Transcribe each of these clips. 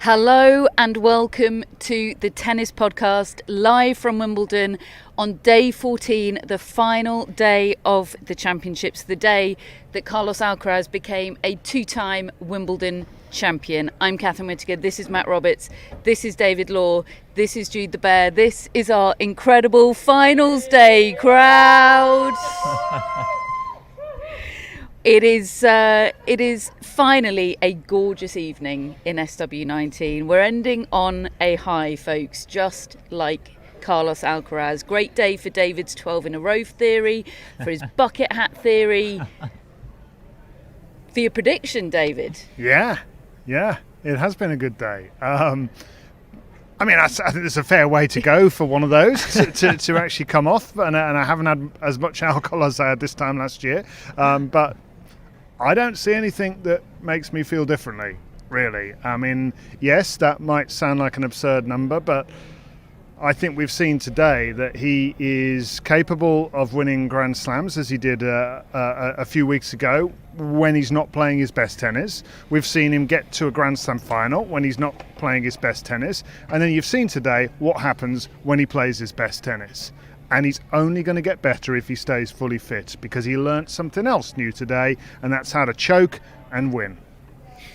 Hello and welcome to the Tennis Podcast, live from Wimbledon on day 14, the final day of the championships, the day that Carlos Alcaraz became a two-time Wimbledon champion. I'm Catherine Whittaker, this is Matt Roberts, this is David Law, this is Jude the Bear, this is our incredible finals day crowd. It is finally a gorgeous evening in SW19. We're ending on a high, folks, just like Carlos Alcaraz. Great day for David's 12 in a row theory, for his bucket hat theory. For your prediction, David. Yeah, it has been a good day. I think it's a fair way to go for one of those to actually come off, and I haven't had as much alcohol as I had this time last year, but I don't see anything that makes me feel differently, really. I mean, yes, that might sound like an absurd number, but I think we've seen today that he is capable of winning Grand Slams, as he did a few weeks ago when he's not playing his best tennis. We've seen him get to a Grand Slam final when he's not playing his best tennis. And then you've seen today what happens when he plays his best tennis. And he's only going to get better if he stays fully fit, because he learnt something else new today, and that's how to choke and win.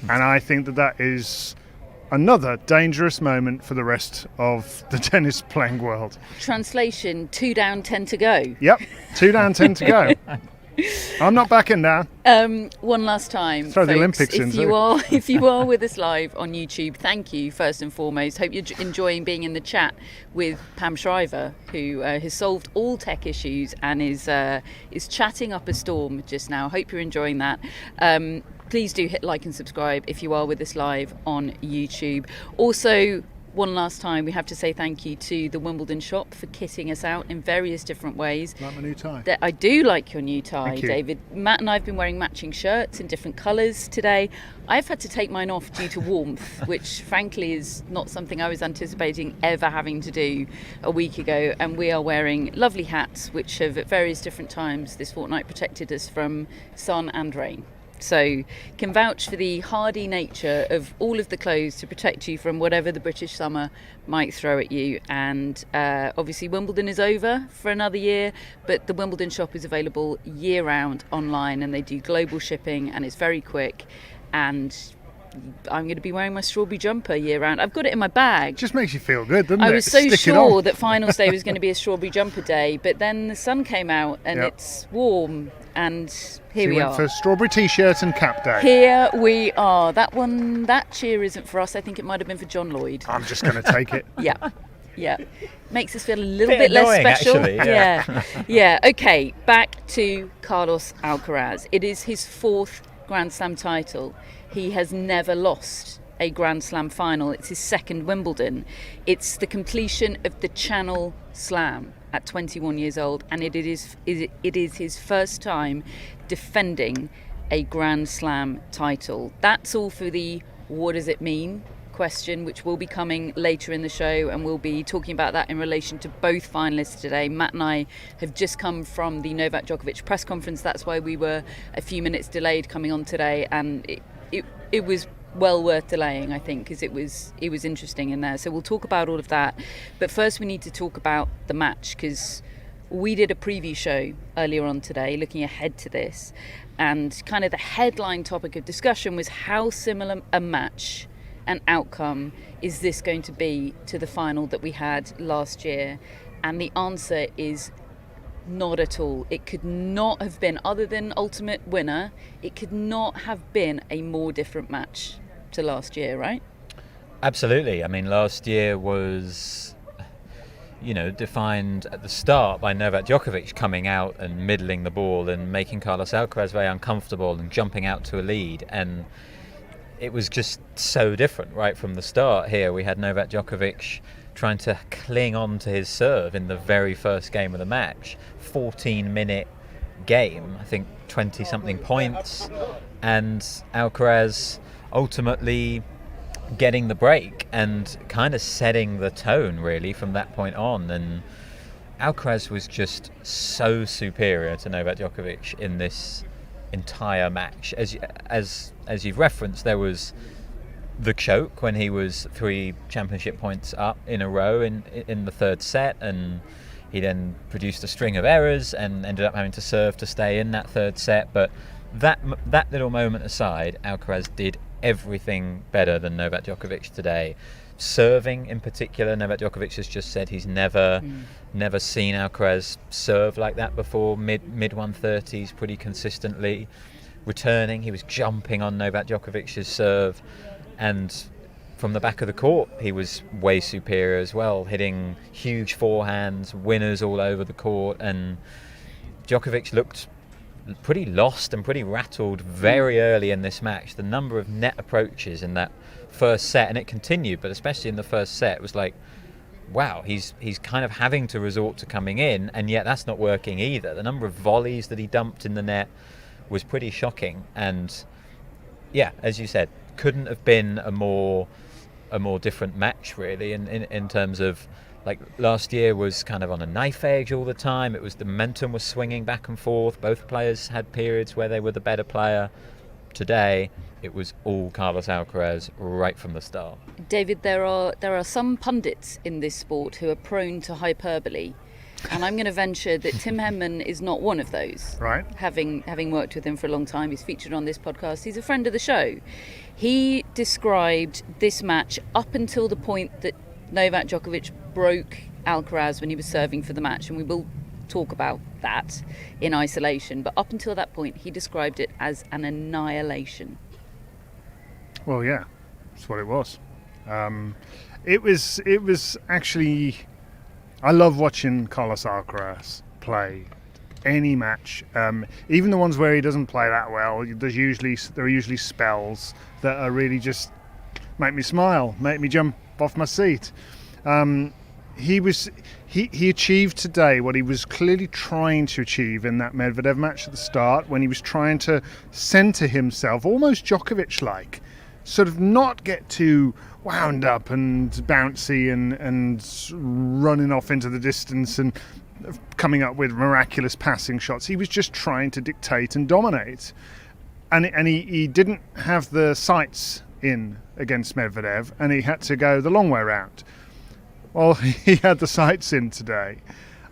And I think that is another dangerous moment for the rest of the tennis playing world. Translation, 2 down, 10 to go. Yep, 2 down, 10 to go. I'm not backing down. One last time, throw folks, the Olympics in. If you are with us live on YouTube, thank you first and foremost. Hope you're enjoying being in the chat with Pam Shriver, who has solved all tech issues and is chatting up a storm just now. Hope you're enjoying that. Please do hit like and subscribe if you are with us live on YouTube. Also, one last time, we have to say thank you to the Wimbledon shop for kitting us out in various different ways. Like my new tie. I do like your new tie, Thank you. David. Matt and I have been wearing matching shirts in different colours today. I've had to take mine off due to warmth, which frankly is not something I was anticipating ever having to do a week ago. And we are wearing lovely hats, which have at various different times this fortnight protected us from sun and rain. So can vouch for the hardy nature of all of the clothes to protect you from whatever the British summer might throw at you. And obviously Wimbledon is over for another year, but the Wimbledon shop is available year round online, and they do global shipping, and it's very quick. And I'm going to be wearing my strawberry jumper year round. I've got it in my bag. Just makes you feel good, doesn't it? I was so Stick sure that finals day was going to be a strawberry jumper day, but then the sun came out and Yep. It's warm, and here we went are. for strawberry t-shirt and cap day. Here we are. That cheer isn't for us. I think it might have been for John Lloyd. I'm just going to take it. Yeah. Makes us feel a little Bit bit less annoying, special. actually, yeah. Yeah. Okay, back to Carlos Alcaraz. It is his 4th Grand Slam title. He has never lost a Grand Slam final. It's his 2nd Wimbledon. It's the completion of the Channel Slam at 21 years old, and it is his first time defending a Grand Slam title. That's all for the what does it mean question, which will be coming later in the show, and we'll be talking about that in relation to both finalists today. Matt and I have just come from the Novak Djokovic press conference. That's why we were a few minutes delayed coming on today, and it was well worth delaying, I think, because it was interesting in there. So we'll talk about all of that, but first we need to talk about the match, because we did a preview show earlier on today looking ahead to this, and kind of the headline topic of discussion was how similar a match and outcome is this going to be to the final that we had last year, and the answer is not at all. It could not have been, other than ultimate winner, it could not have been a more different match to last year, right? Absolutely. I mean, last year was, defined at the start by Novak Djokovic coming out and middling the ball and making Carlos Alcaraz very uncomfortable and jumping out to a lead. And it was just so different right from the start. Here we had Novak Djokovic trying to cling on to his serve in the very first game of the match. 14-minute game, I think 20-something points, and Alcaraz ultimately getting the break and kind of setting the tone really from that point on. And Alcaraz was just so superior to Novak Djokovic in this entire match. As you've referenced, there was the choke when he was 3 championship points up in a row in the third set, and he then produced a string of errors and ended up having to serve to stay in that third set. But that little moment aside, Alcaraz did everything better than Novak Djokovic today. Serving in particular, Novak Djokovic has just said he's never seen Alcaraz serve like that before, mid 130s pretty consistently. Returning, he was jumping on Novak Djokovic's serve, and from the back of the court he was way superior as well, hitting huge forehands, winners all over the court, and Djokovic looked pretty lost and pretty rattled very early in this match. The number of net approaches in that first set, and it continued, but especially in the first set, was like, wow, he's kind of having to resort to coming in, and yet that's not working either. The number of volleys that he dumped in the net was pretty shocking, and yeah, as you said, couldn't have been a more different match really in terms of, like, last year was kind of on a knife edge all the time. It was, the momentum was swinging back and forth. Both players had periods where they were the better player. Today, it was all Carlos Alcaraz right from the start. David, there are some pundits in this sport who are prone to hyperbole, and I'm going to venture that Tim Henman is not one of those. Right. Having worked with him for a long time, he's featured on this podcast. He's a friend of the show. He described this match up until the point that Novak Djokovic broke Alcaraz when he was serving for the match, and we will talk about that in isolation, but up until that point he described it as an annihilation. Well, yeah, that's what it was. It was actually, I love watching Carlos Alcaraz play any match, even the ones where he doesn't play that well. There are usually spells that are really just make me smile, make me jump off my seat. He achieved today what he was clearly trying to achieve in that Medvedev match at the start, when he was trying to centre himself, almost Djokovic-like, sort of not get too wound up and bouncy and running off into the distance and coming up with miraculous passing shots. He was just trying to dictate and dominate, and he didn't have the sights in against Medvedev, and he had to go the long way round. Well, he had the sights in today,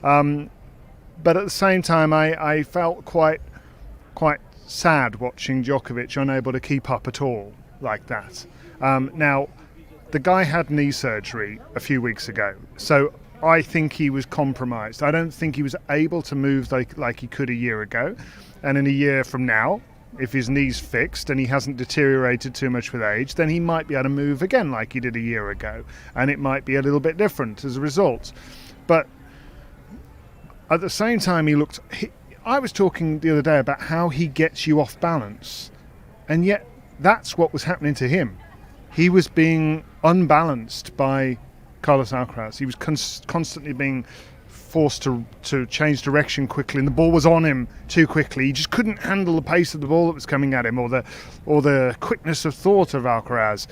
but at the same time I felt quite sad watching Djokovic unable to keep up at all like that. Now, the guy had knee surgery a few weeks ago, so I think he was compromised. I don't think he was able to move like he could a year ago, and in a year from now, if his knee's fixed and he hasn't deteriorated too much with age, then he might be able to move again like he did a year ago, and it might be a little bit different as a result. But at the same time, I was talking the other day about how he gets you off balance, and yet that's what was happening to him. He was being unbalanced by Carlos Alcaraz. He was constantly being forced to change direction quickly, and the ball was on him too quickly. He just couldn't handle the pace of the ball that was coming at him, or the quickness of thought of Alcaraz.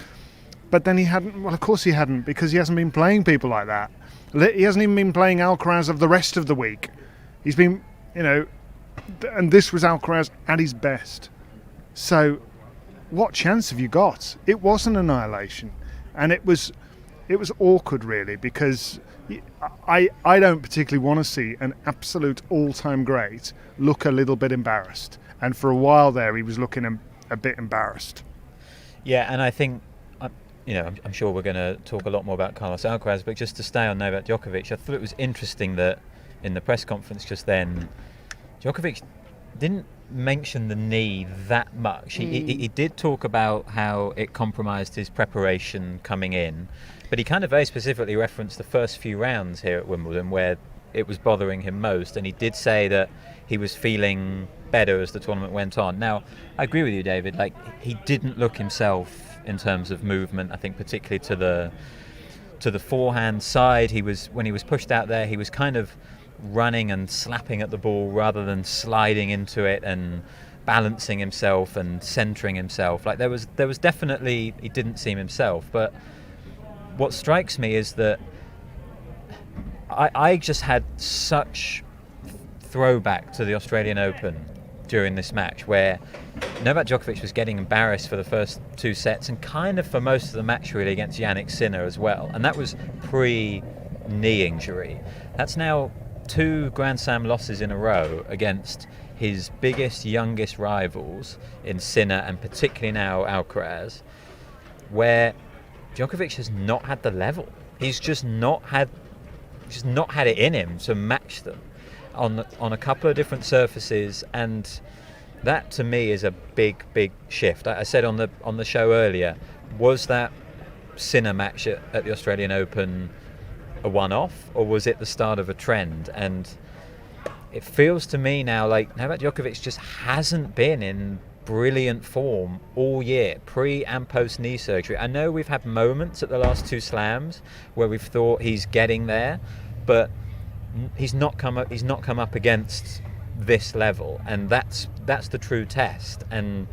But then he hadn't. Well, of course he hadn't, because he hasn't been playing people like that. He hasn't even been playing Alcaraz of the rest of the week. He's been, and this was Alcaraz at his best. So, what chance have you got? It was an annihilation, and it was awkward really, because I don't particularly want to see an absolute all-time great look a little bit embarrassed, and for a while there he was looking a bit embarrassed. Yeah, and I think, I'm sure we're going to talk a lot more about Carlos Alcaraz, but just to stay on Novak Djokovic, I thought it was interesting that in the press conference just then, Djokovic didn't mention the knee that much. He did talk about how it compromised his preparation coming in, but he kind of very specifically referenced the first few rounds here at Wimbledon where it was bothering him most, and he did say that he was feeling better as the tournament went on. Now, I agree with you, David, like, he didn't look himself in terms of movement. I think particularly to the forehand side, when he was pushed out there, he was kind of running and slapping at the ball rather than sliding into it and balancing himself and centering himself. Like, there was definitely, he didn't seem himself. But what strikes me is that I just had such throwback to the Australian Open during this match where Novak Djokovic was getting embarrassed for the first 2 sets and kind of for most of the match really against Jannik Sinner as well. And that was pre-knee injury. That's now 2 Grand Slam losses in a row against his biggest, youngest rivals in Sinner and particularly now Alcaraz, where Djokovic has not had the level. He's just not had it in him to match them on a couple of different surfaces, and that to me is a big shift. I said on the show earlier, was that Sinner match at the Australian Open a one-off, or was it the start of a trend? And it feels to me now like Novak Djokovic just hasn't been in brilliant form all year, pre and post knee surgery. I know we've had moments at the last 2 slams where we've thought he's getting there, but he's not come up against this level, and that's the true test. And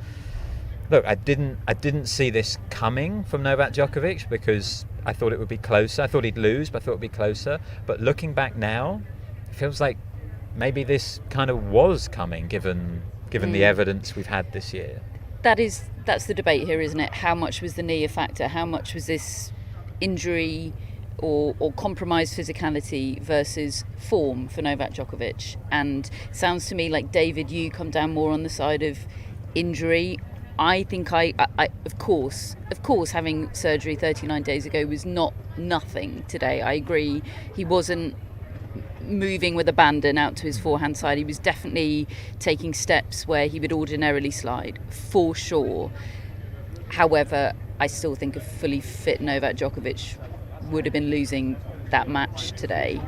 look, I didn't see this coming from Novak Djokovic because I thought it would be closer. I thought he'd lose, but I thought it would be closer. But looking back now, it feels like maybe this kind of was coming, given the evidence we've had this year. That's the debate here, isn't it? How much was the knee a factor? How much was this injury or compromised physicality versus form for Novak Djokovic? And it sounds to me like, David, you come down more on the side of injury. I think I of course having surgery 39 days ago was not nothing today. I agree. He wasn't moving with abandon out to his forehand side. He was definitely taking steps where he would ordinarily slide, for sure. However, I still think a fully fit Novak Djokovic would have been losing that match today.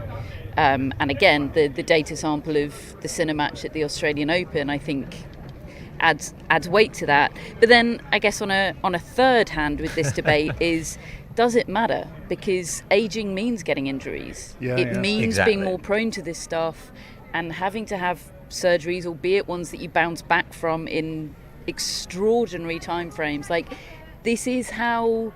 And again, the data sample of the Sinner match at the Australian Open, I think, adds weight to that. But then I guess on a third hand with this debate is, does it matter? Because aging means getting injuries. It means exactly. being more prone to this stuff and having to have surgeries, albeit ones that you bounce back from in extraordinary time frames. Like, this is how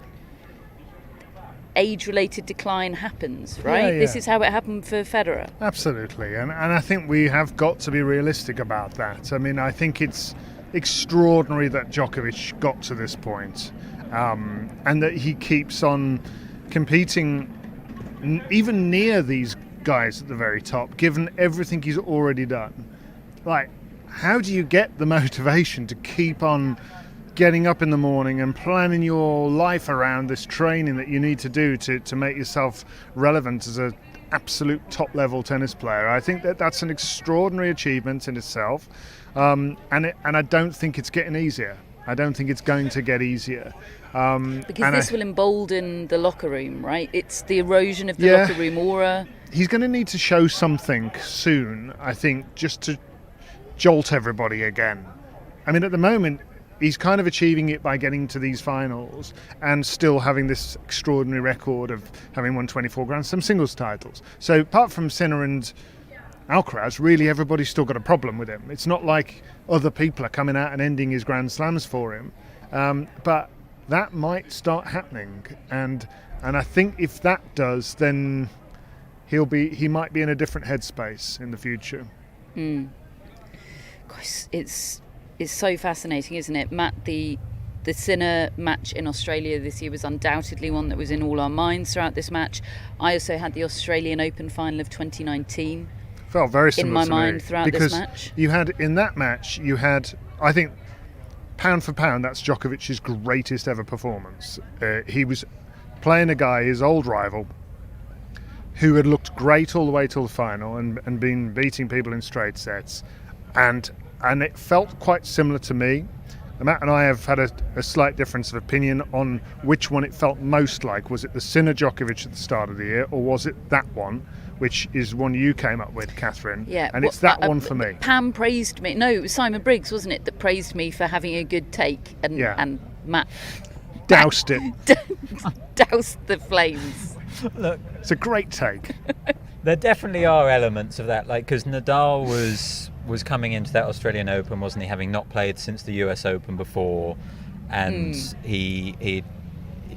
age-related decline happens, right? This is how it happened for Federer. Absolutely, and I think we have got to be realistic about that. I mean, I think it's extraordinary that Djokovic got to this point, and that he keeps on competing even near these guys at the very top, given everything he's already done. Like, how do you get the motivation to keep on getting up in the morning and planning your life around this training that you need to do to make yourself relevant as an absolute top level tennis player? I think that's an extraordinary achievement in itself, and I don't think it's getting easier. I don't think it's going to get easier. Because this will embolden the locker room, right? It's the erosion of the locker room aura. He's going to need to show something soon, I think, just to jolt everybody again. I mean, at the moment, he's kind of achieving it by getting to these finals and still having this extraordinary record of having won 24 Grand Slam singles titles. So apart from Sinner and Alcaraz, really everybody's still got a problem with him. It's not like other people are coming out and ending his Grand Slams for him. But that might start happening. And I think if that does, then he might be in a different headspace in the future. Gosh, it's so fascinating, isn't it? Matt, the Sinner match in Australia this year was undoubtedly one that was in all our minds throughout this match. I also had the Australian Open final of 2019 felt very similar in my to mind me, throughout because this match. In that match, you had, I think, pound for pound, that's Djokovic's greatest ever performance. He was playing a guy, his old rival, who had looked great all the way till the final and been beating people in straight sets. And it felt quite similar to me. Matt and I have had a slight difference of opinion on which one it felt most like. Was it the Sinner Djokovic at the start of the year, or was it that one, which is one you came up with, Catherine? Yeah, and it's that one for me. Pam praised me. No, it was Simon Briggs, wasn't it, that praised me for having a good take, and Matt doused it. Doused the flames. Look, it's a great take. There definitely are elements of that, like, because Nadal was coming into that Australian Open, wasn't he, having not played since the US Open before, and he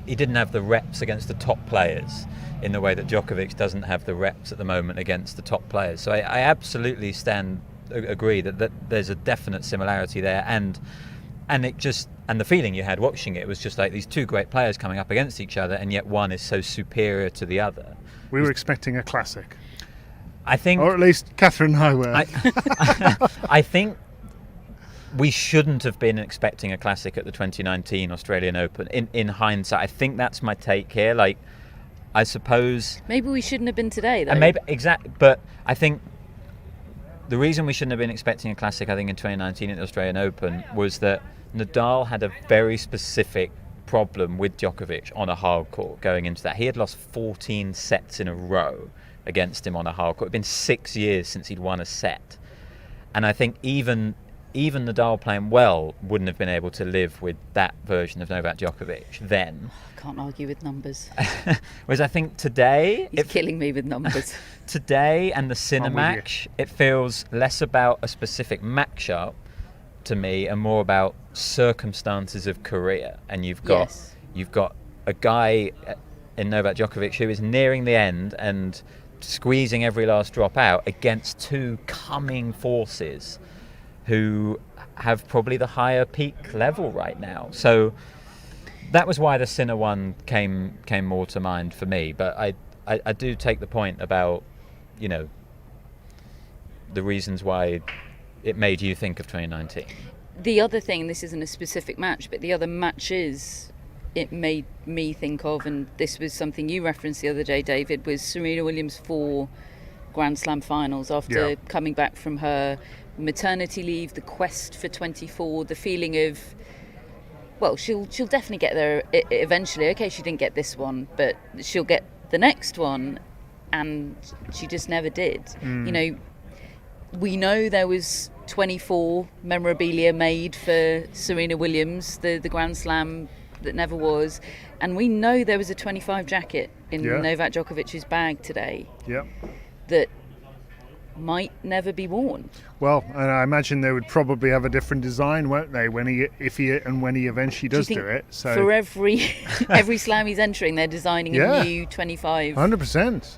didn't have the reps against the top players in the way that Djokovic doesn't have the reps at the moment against the top players. So I absolutely stand agree that there's a definite similarity there, and the feeling you had watching it was just like these two great players coming up against each other, and yet one is so superior to the other. We were expecting a classic, I think, or at least Catherine and I were. I think we shouldn't have been expecting a classic at the 2019 Australian Open. In hindsight, I think that's my take here. Like, I suppose maybe we shouldn't have been today, though. And maybe exactly, but I think the reason we shouldn't have been expecting a classic, I think, in 2019 at the Australian Open was that Nadal had a very specific problem with Djokovic on a hard court going into that. He had lost 14 sets in a row against him on a hard court. It had been 6 years since he'd won a set. And I think even Nadal playing well wouldn't have been able to live with that version of Novak Djokovic then. I can't argue with numbers. Whereas I think today... He's killing me with numbers. Today and the Sinner match, it feels less about a specific matchup to me and more about circumstances of career. And you've got a guy in Novak Djokovic who is nearing the end and squeezing every last drop out against two coming forces who have probably the higher peak level right now. So that was why the Sinner one came more to mind for me. But I do take the point about, you know, the reasons why it made you think of 2019. The other thing, this isn't a specific match, but the other matches it made me think of, and this was something you referenced the other day, David, was Serena Williams' 4 Grand Slam finals after coming back from her maternity leave, the quest for 24, the feeling of, well, she'll definitely get there eventually. Okay, she didn't get this one, but she'll get the next one, and she just never did. You know, we know there was 24 memorabilia made for Serena Williams, the Grand Slam that never was, and we know there was a 25 jacket in Novak Djokovic's bag today that might never be worn. Well, and I imagine they would probably have a different design, won't they, when he eventually does do it. So for every slam he's entering, they're designing a new 25. 100%.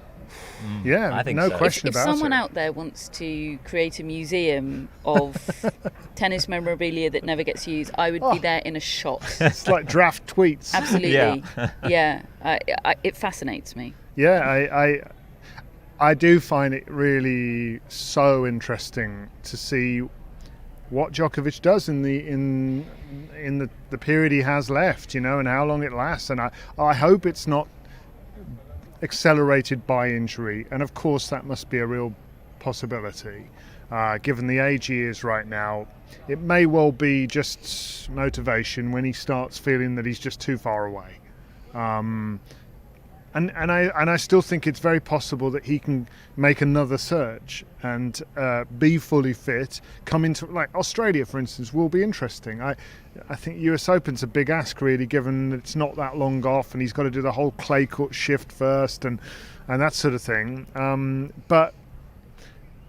Yeah, I think no so. question about it. If someone out there wants to create a museum of tennis memorabilia that never gets used, I would be there in a shot. It's like draft tweets. Absolutely. It fascinates me. Yeah, I do find it really so interesting to see what Djokovic does in the period he has left, you know, and how long it lasts. And I hope it's not accelerated by injury, and of course that must be a real possibility. Given the age he is right now, it may well be just motivation when he starts feeling that he's just too far away. And I still think it's very possible that he can make another surge and be fully fit. Come into, like, Australia, for instance, will be interesting. I think US Open's a big ask, really, given it's not that long off, and he's got to do the whole clay court shift first and that sort of thing. But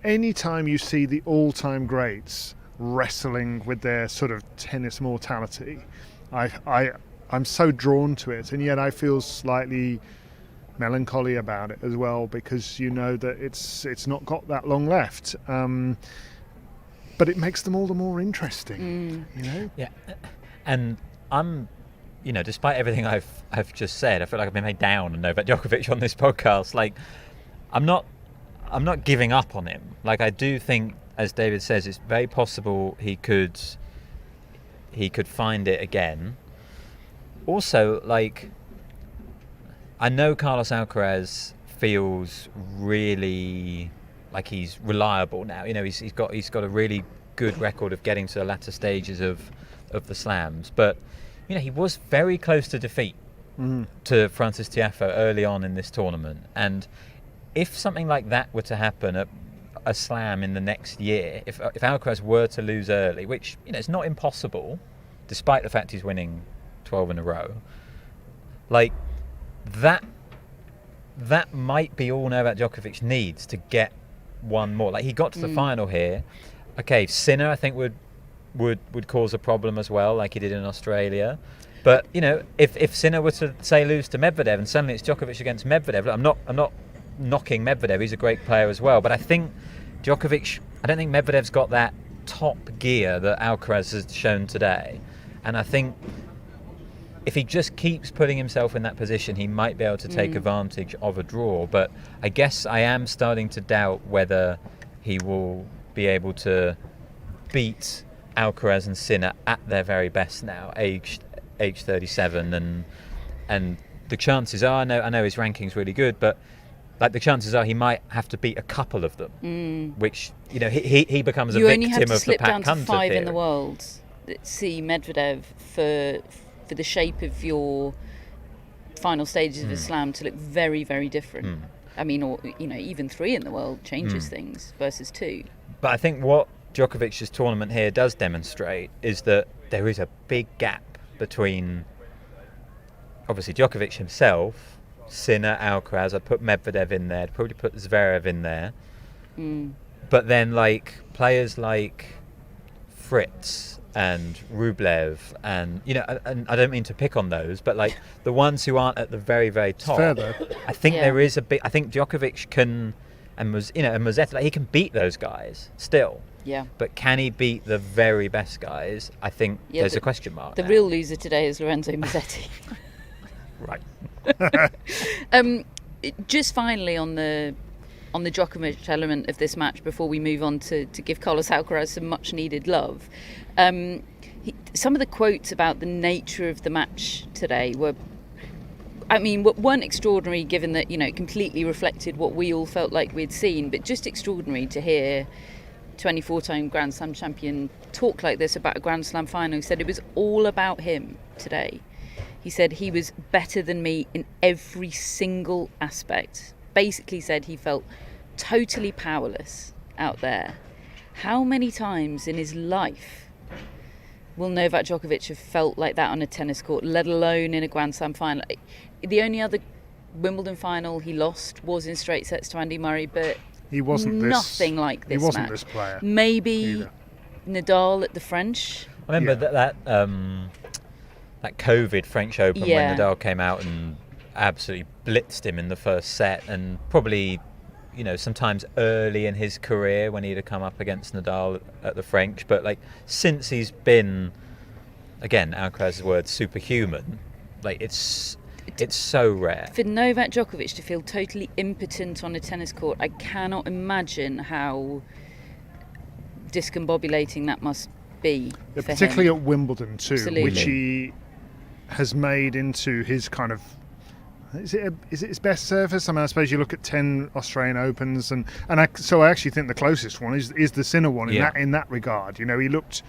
any time you see the all-time greats wrestling with their sort of tennis mortality, I'm so drawn to it, and yet I feel slightly melancholy about it as well, because you know that it's not got that long left, but it makes them all the more interesting. You know? Yeah. And I'm, you know, despite everything I've just said, I feel like I've been made down on Novak Djokovic on this podcast. Like, I'm not giving up on him. Like, I do think, as David says, it's very possible he could find it again. Also, like, I know Carlos Alcaraz feels really like he's reliable now. You know, he's got a really good record of getting to the latter stages of the slams. But, you know, he was very close to defeat to Francis Tiafoe early on in this tournament. And if something like that were to happen at a slam in the next year, if Alcaraz were to lose early, which, you know, it's not impossible, despite the fact he's winning 12 in a row, like, that might be all Novak Djokovic needs to get one more. Like, he got to the final here. Okay, Sinner, I think, would cause a problem as well, like he did in Australia. But, you know, if Sinner were to, say, lose to Medvedev and suddenly it's Djokovic against Medvedev, I'm not knocking Medvedev, he's a great player as well, but I think Djokovic I don't think Medvedev's got that top gear that Alcaraz has shown today. And I think if he just keeps putting himself in that position, he might be able to take advantage of a draw. But I guess I am starting to doubt whether he will be able to beat Alcaraz and Sinner at their very best now, age 37, and the chances are, I know his ranking's really good, but like the chances are he might have to beat a couple of them, which he becomes a victim of the Pat Hunter theory. You only have to slip down to 5 in the world that see Medvedev for the shape of your final stages of a slam to look very, very different. I mean, or even 3 in the world changes things versus 2. But I think what Djokovic's tournament here does demonstrate is that there is a big gap between obviously Djokovic himself, Sinner, Alcaraz. I'd put Medvedev in there. I'd probably put Zverev in there. But then like players like Fritz and Rublev and and I don't mean to pick on those, but like the ones who aren't at the very, very top. Fair though. I think there is a bit. I think Djokovic can, and Musetti, like, he can beat those guys still. Yeah. But can he beat the very best guys? I think there's a question mark. The real loser today is Lorenzo Musetti. Right. Just finally on the Djokovic element of this match before we move on to give Carlos Alcaraz some much needed love. Some of the quotes about the nature of the match today weren't extraordinary, given that it completely reflected what we all felt like we'd seen, but just extraordinary to hear 24-time Grand Slam champion talk like this about a Grand Slam final. He said it was all about him today. He said he was better than me in every single aspect. Basically said he felt totally powerless out there. How many times in his life will Novak Djokovic have felt like that on a tennis court, let alone in a Grand Slam final? The only other Wimbledon final he lost was in straight sets to Andy Murray, but he wasn't nothing like this. He wasn't match. This player. Maybe either. Nadal at the French. I remember that COVID French Open when Nadal came out and absolutely blitzed him in the first set, and probably sometimes early in his career when he'd have come up against Nadal at the French. But like since he's been, again, Alcaraz's word, superhuman, like it's so rare. For Novak Djokovic to feel totally impotent on a tennis court, I cannot imagine how discombobulating that must be. For particularly him. At Wimbledon too, Absolutely. Which he has made into his kind of. Is it his best surface? I mean, I suppose you look at 10 Australian Opens, so I actually think the closest one is the Sinner one in that regard. He looked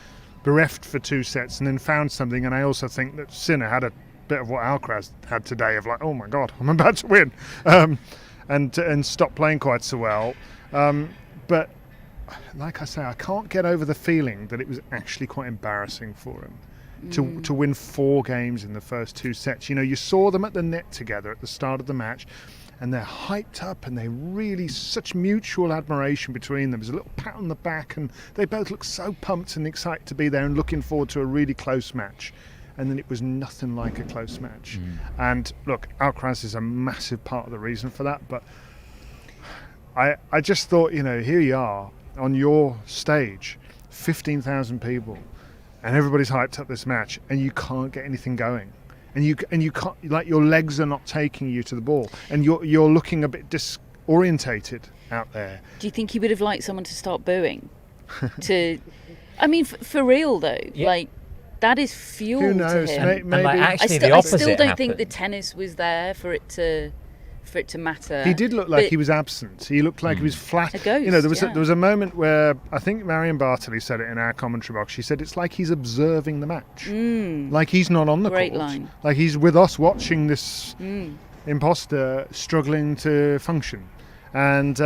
bereft for 2 sets and then found something, and I also think that Sinner had a bit of what Alcaraz had today of like, oh my God, I'm about to win, and stopped playing quite so well. But like I say, I can't get over the feeling that it was actually quite embarrassing for him. To win 4 games in the first 2 sets. You saw them at the net together at the start of the match, and they're hyped up, and they really, such mutual admiration between them. There's a little pat on the back, and they both look so pumped and excited to be there and looking forward to a really close match. And then it was nothing like a close match. And look, Alcaraz is a massive part of the reason for that, but I just thought, here you are on your stage, 15,000 people, and everybody's hyped up this match, and you can't get anything going, and you can't, like, your legs are not taking you to the ball, and you're looking a bit disorientated out there. Do you think he would have liked someone to start booing? For real though, like that is fuel. Who knows? To him. Maybe. And actually, I still don't happened. think the tennis was there for it to matter. He did look like he was absent. He looked like he was flat. A ghost, there was a moment where I think Marion Bartley said it in our commentary box. She said it's like he's observing the match, like he's not on the Great court, line. like he's with us watching this imposter struggling to function. And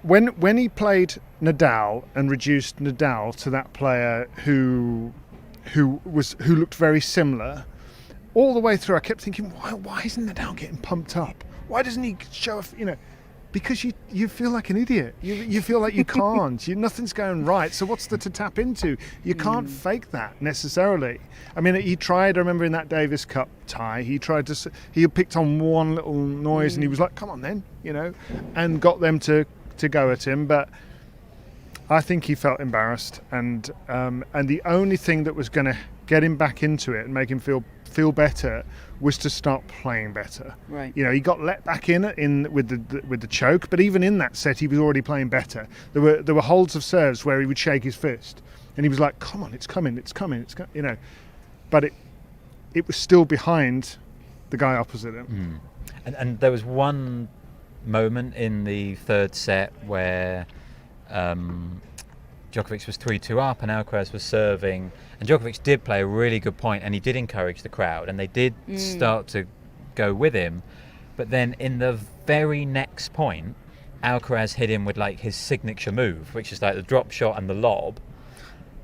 when he played Nadal and reduced Nadal to that player who looked very similar. All the way through, I kept thinking, why isn't Nadal getting pumped up? Why doesn't he show Because you feel like an idiot. You feel like you can't. Nothing's going right. So what's there to tap into? You can't fake that necessarily. I mean, he tried. I remember in that Davis Cup tie, he picked on one little noise, and he was like, "Come on, then," and got them to go at him. But I think he felt embarrassed, and the only thing that was going to get him back into it and make him feel better was to start playing better. Right. He got let back in with the choke, but even in that set he was already playing better. There were holds of serves where he would shake his fist, and he was like, "Come on, it's coming." But it was still behind the guy opposite him. And there was one moment in the third set where Djokovic was 3-2 up and Alcaraz was serving, and Djokovic did play a really good point, and he did encourage the crowd, and they did start to go with him. But then in the very next point, Alcaraz hit him with like his signature move, which is like the drop shot and the lob,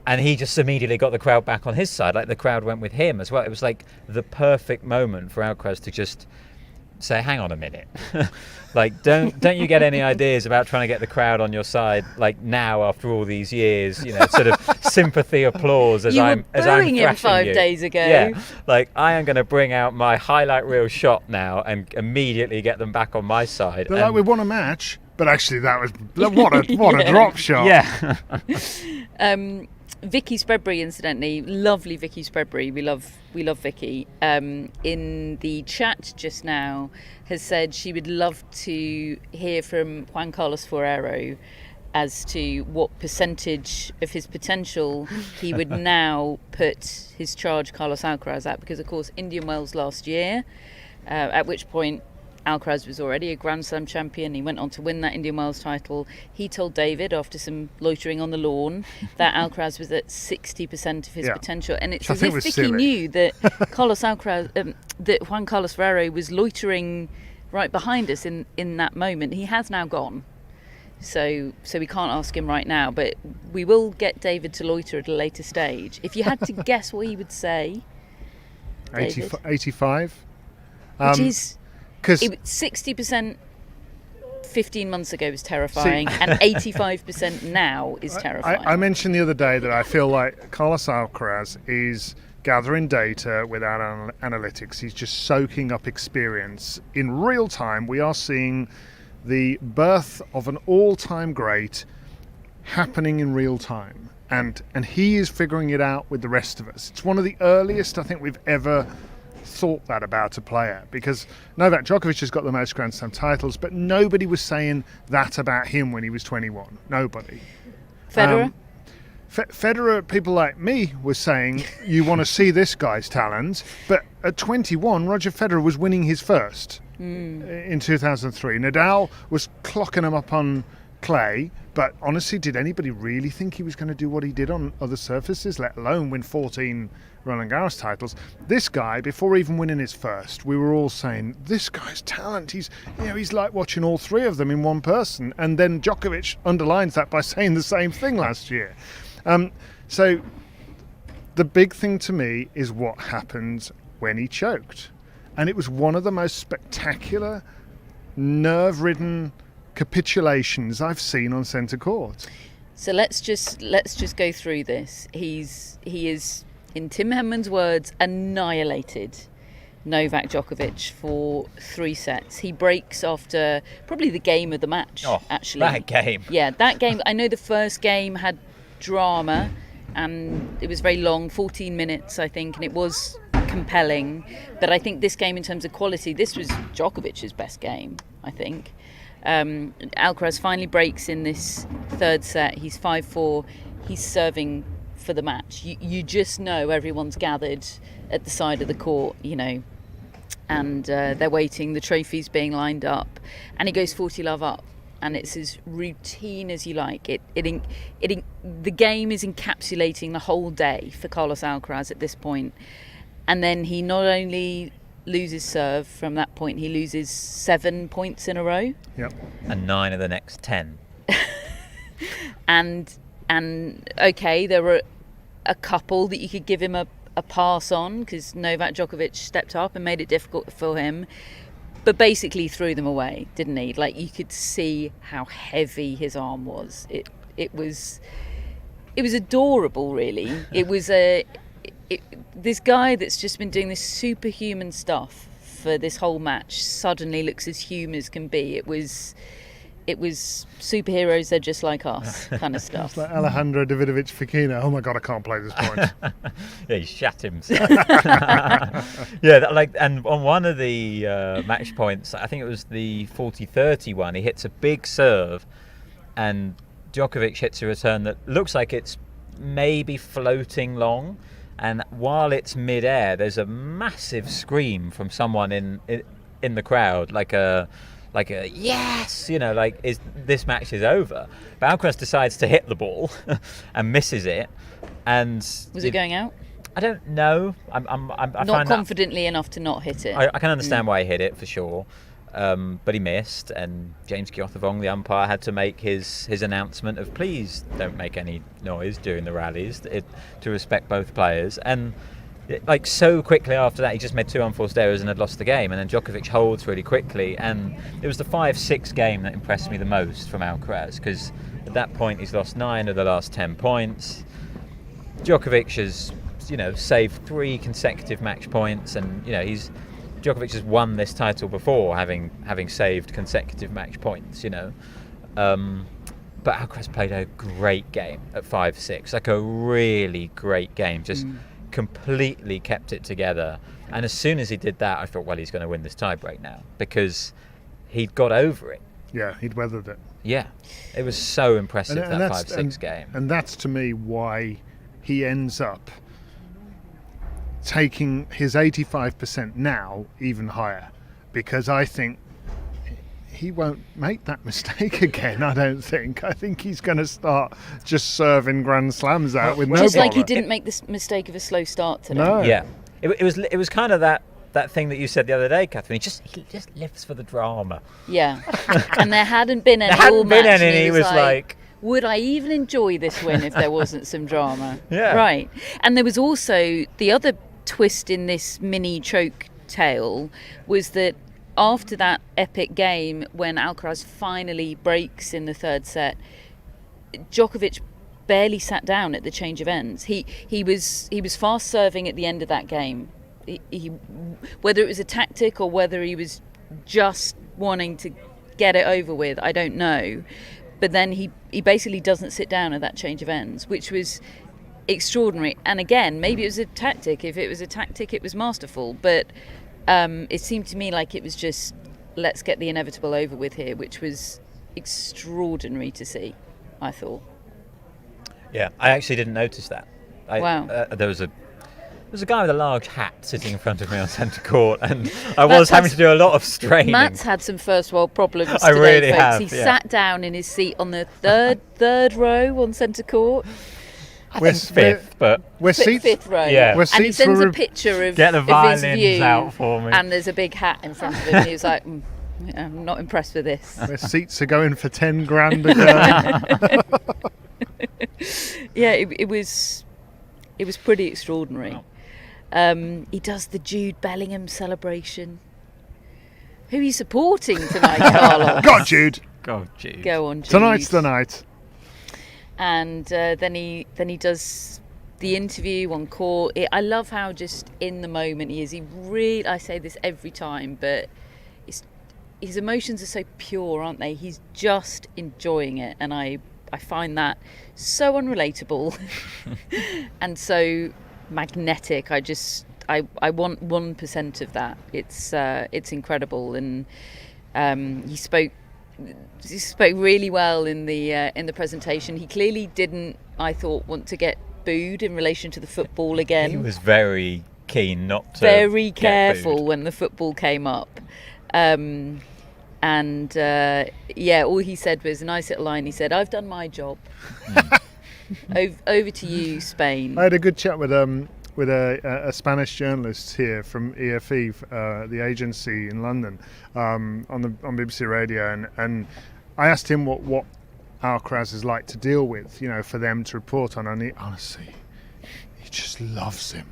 and he just immediately got the crowd back on his side. Like the crowd went with him as well. It was like the perfect moment for Alcaraz to just say, "Hang on a minute." Like, don't you get any ideas about trying to get the crowd on your side, like now after all these years, sort of sympathy applause as I'm booing him thrashing 5 you. days ago. Yeah, like I am going to bring out my highlight reel shot now and immediately get them back on my side. They're like, "We won a match," but actually that was what a drop shot. Yeah. Vicky Spreadbury, incidentally, lovely Vicky Spreadbury. We love Vicky. In the chat just now, has said she would love to hear from Juan Carlos Ferrero as to what percentage of his potential he would now put his charge Carlos Alcaraz at, because of course Indian Wells last year, at which point Alcaraz was already a Grand Slam champion. He went on to win that Indian Wells title. He told David, after some loitering on the lawn, that Alcaraz was at 60% of his potential. And it's as if Vicky knew that Carlos Alcaraz, that Juan Carlos Ferrero was loitering right behind us in that moment. He has now gone. So we can't ask him right now, but we will get David to loiter at a later stage. If you had to guess what he would say, 85. Which is... 60% 15 months ago was terrifying, and 85% now is terrifying. I mentioned the other day that I feel like Carlos Alcaraz is gathering data without analytics. He's just soaking up experience. In real time, we are seeing the birth of an all-time great happening in real time. And he is figuring it out with the rest of us. It's one of the earliest I think we've ever thought that about a player, because Novak Djokovic has got the most Grand Slam titles, but nobody was saying that about him when he was 21. Nobody. Federer? Federer, people like me were saying, you want to see this guy's talent, but at 21, Roger Federer was winning his first in 2003. Nadal was clocking him up on clay, but honestly, did anybody really think he was going to do what he did on other surfaces, let alone win 14 Roland Garros titles? This guy, before even winning his first, we were all saying, this guy's talent, he's like watching all three of them in one person. And then Djokovic underlines that by saying the same thing last year. So the big thing to me is what happened when he choked. And it was one of the most spectacular, nerve-ridden capitulations I've seen on centre court. So let's just go through this. He is, in Tim Henman's words, annihilated Novak Djokovic for 3 sets. He breaks after probably the game of the match. Actually, that game. Yeah, that game. I know the first game had drama and it was very long, 14 minutes I think, and it was compelling. But I think this game, in terms of quality, this was Djokovic's best game, I think. Alcaraz finally breaks in this third set. He's 5-4. He's serving for the match. You just know everyone's gathered at the side of the court, and they're waiting. The trophies being lined up, and he goes 40-love up, and it's as routine as you like. The game is encapsulating the whole day for Carlos Alcaraz at this point, and then he not only loses serve from that point, he loses 7 points in a row. Yep. And 9 of the next 10. and okay, there were a couple that you could give him a pass on, because Novak Djokovic stepped up and made it difficult for him. but basically threw them away, didn't he? Like, you could see how heavy his arm was. It was adorable, really. It was this guy that's just been doing this superhuman stuff for this whole match suddenly looks as human as can be. It was superheroes, they're just like us kind of stuff. It's like Alejandro Davidovich Fekina. Oh my God, I can't play this point. Yeah, he shat himself. And on one of the match points, I think it was the 40-30 one, he hits a big serve, and Djokovic hits a return that looks like it's maybe floating long, and while it's mid-air, there's a massive scream from someone in the crowd, like a yes, this match is over. But Alcaraz decides to hit the ball and misses it. And was it going out? I don't know. I not confidently enough to not hit it. I can understand why he hit it for sure, but he missed. And James Kyothevong, the umpire, had to make his announcement of please don't make any noise during the rallies to respect both players. And so quickly after that, he just made 2 unforced errors and had lost the game. And then Djokovic holds really quickly. And it was the 5-6 game that impressed me the most from Alcaraz, because at that point he's lost 9 of the last 10 points. Djokovic has, saved 3 consecutive match points, and Djokovic has won this title before, having saved consecutive match points. But Alcaraz played a great game at 5-6, like a really great game. Just completely kept it together, and as soon as he did that, I thought, well, he's going to win this tiebreak now, because he'd got over it. Yeah, he'd weathered it. Yeah, it was so impressive, that 5-6 game. And that's, to me, why he ends up taking his 85% now even higher, because I think he won't make that mistake again. I don't think. I think he's going to start just serving Grand Slams out with no just bother. like he didn't make the mistake of a slow start today. No. Yeah, it was kind of that thing that you said the other day, Catherine. He just lives for the drama. Yeah, and there hadn't been any. There hadn't been match, any. He was like, would I even enjoy this win if there wasn't some drama? Yeah. Right. And there was also the other twist in this mini choke tale was that after that epic game, when Alcaraz finally breaks in the third set, Djokovic barely sat down at the change of ends. He was fast serving at the end of that game. He whether it was a tactic or whether he was just wanting to get it over with, I don't know. But then he basically doesn't sit down at that change of ends, which was extraordinary. And again, maybe it was a tactic. If it was a tactic, it was masterful. But it seemed to me like it was just, let's get the inevitable over with here, which was extraordinary to see, I thought. Yeah, I actually didn't notice that. Wow. There was a guy with a large hat sitting in front of me on centre court, and I was having to do a lot of straining. Matt's had some first world problems today, I really folks. have, He yeah. sat down in his seat on the third row on centre court. We're fifth, but we're seats. Fifth row. Yeah. We're And he seats sends for a picture of, get the of his violins view, out for me. and there's a big hat in front of him. And he was like, I'm not impressed with this. Where seats are going for 10 grand a go. Yeah, it was pretty extraordinary. He does the Jude Bellingham celebration. Who are you supporting tonight, Carlos? God, Jude. God, Jude. Go on, Jude. Tonight's the night. And then he does the interview on court. I love how just in the moment he is. I say this every time, but his emotions are so pure, aren't they? He's just enjoying it, and I find that so unrelatable and so magnetic. I want 1% of that. It's incredible, and he spoke really well in the presentation. He clearly didn't, I thought, want to get booed in relation to the football again. He was very keen not to. Very get careful booed. when the football came up. All he said was a nice little line. He said, "I've done my job. Over to you, Spain." I had a good chat with a Spanish journalist here from EFE, the agency in London, on BBC Radio, and I asked him what Alcaraz is like to deal with, for them to report on, and he just loves him.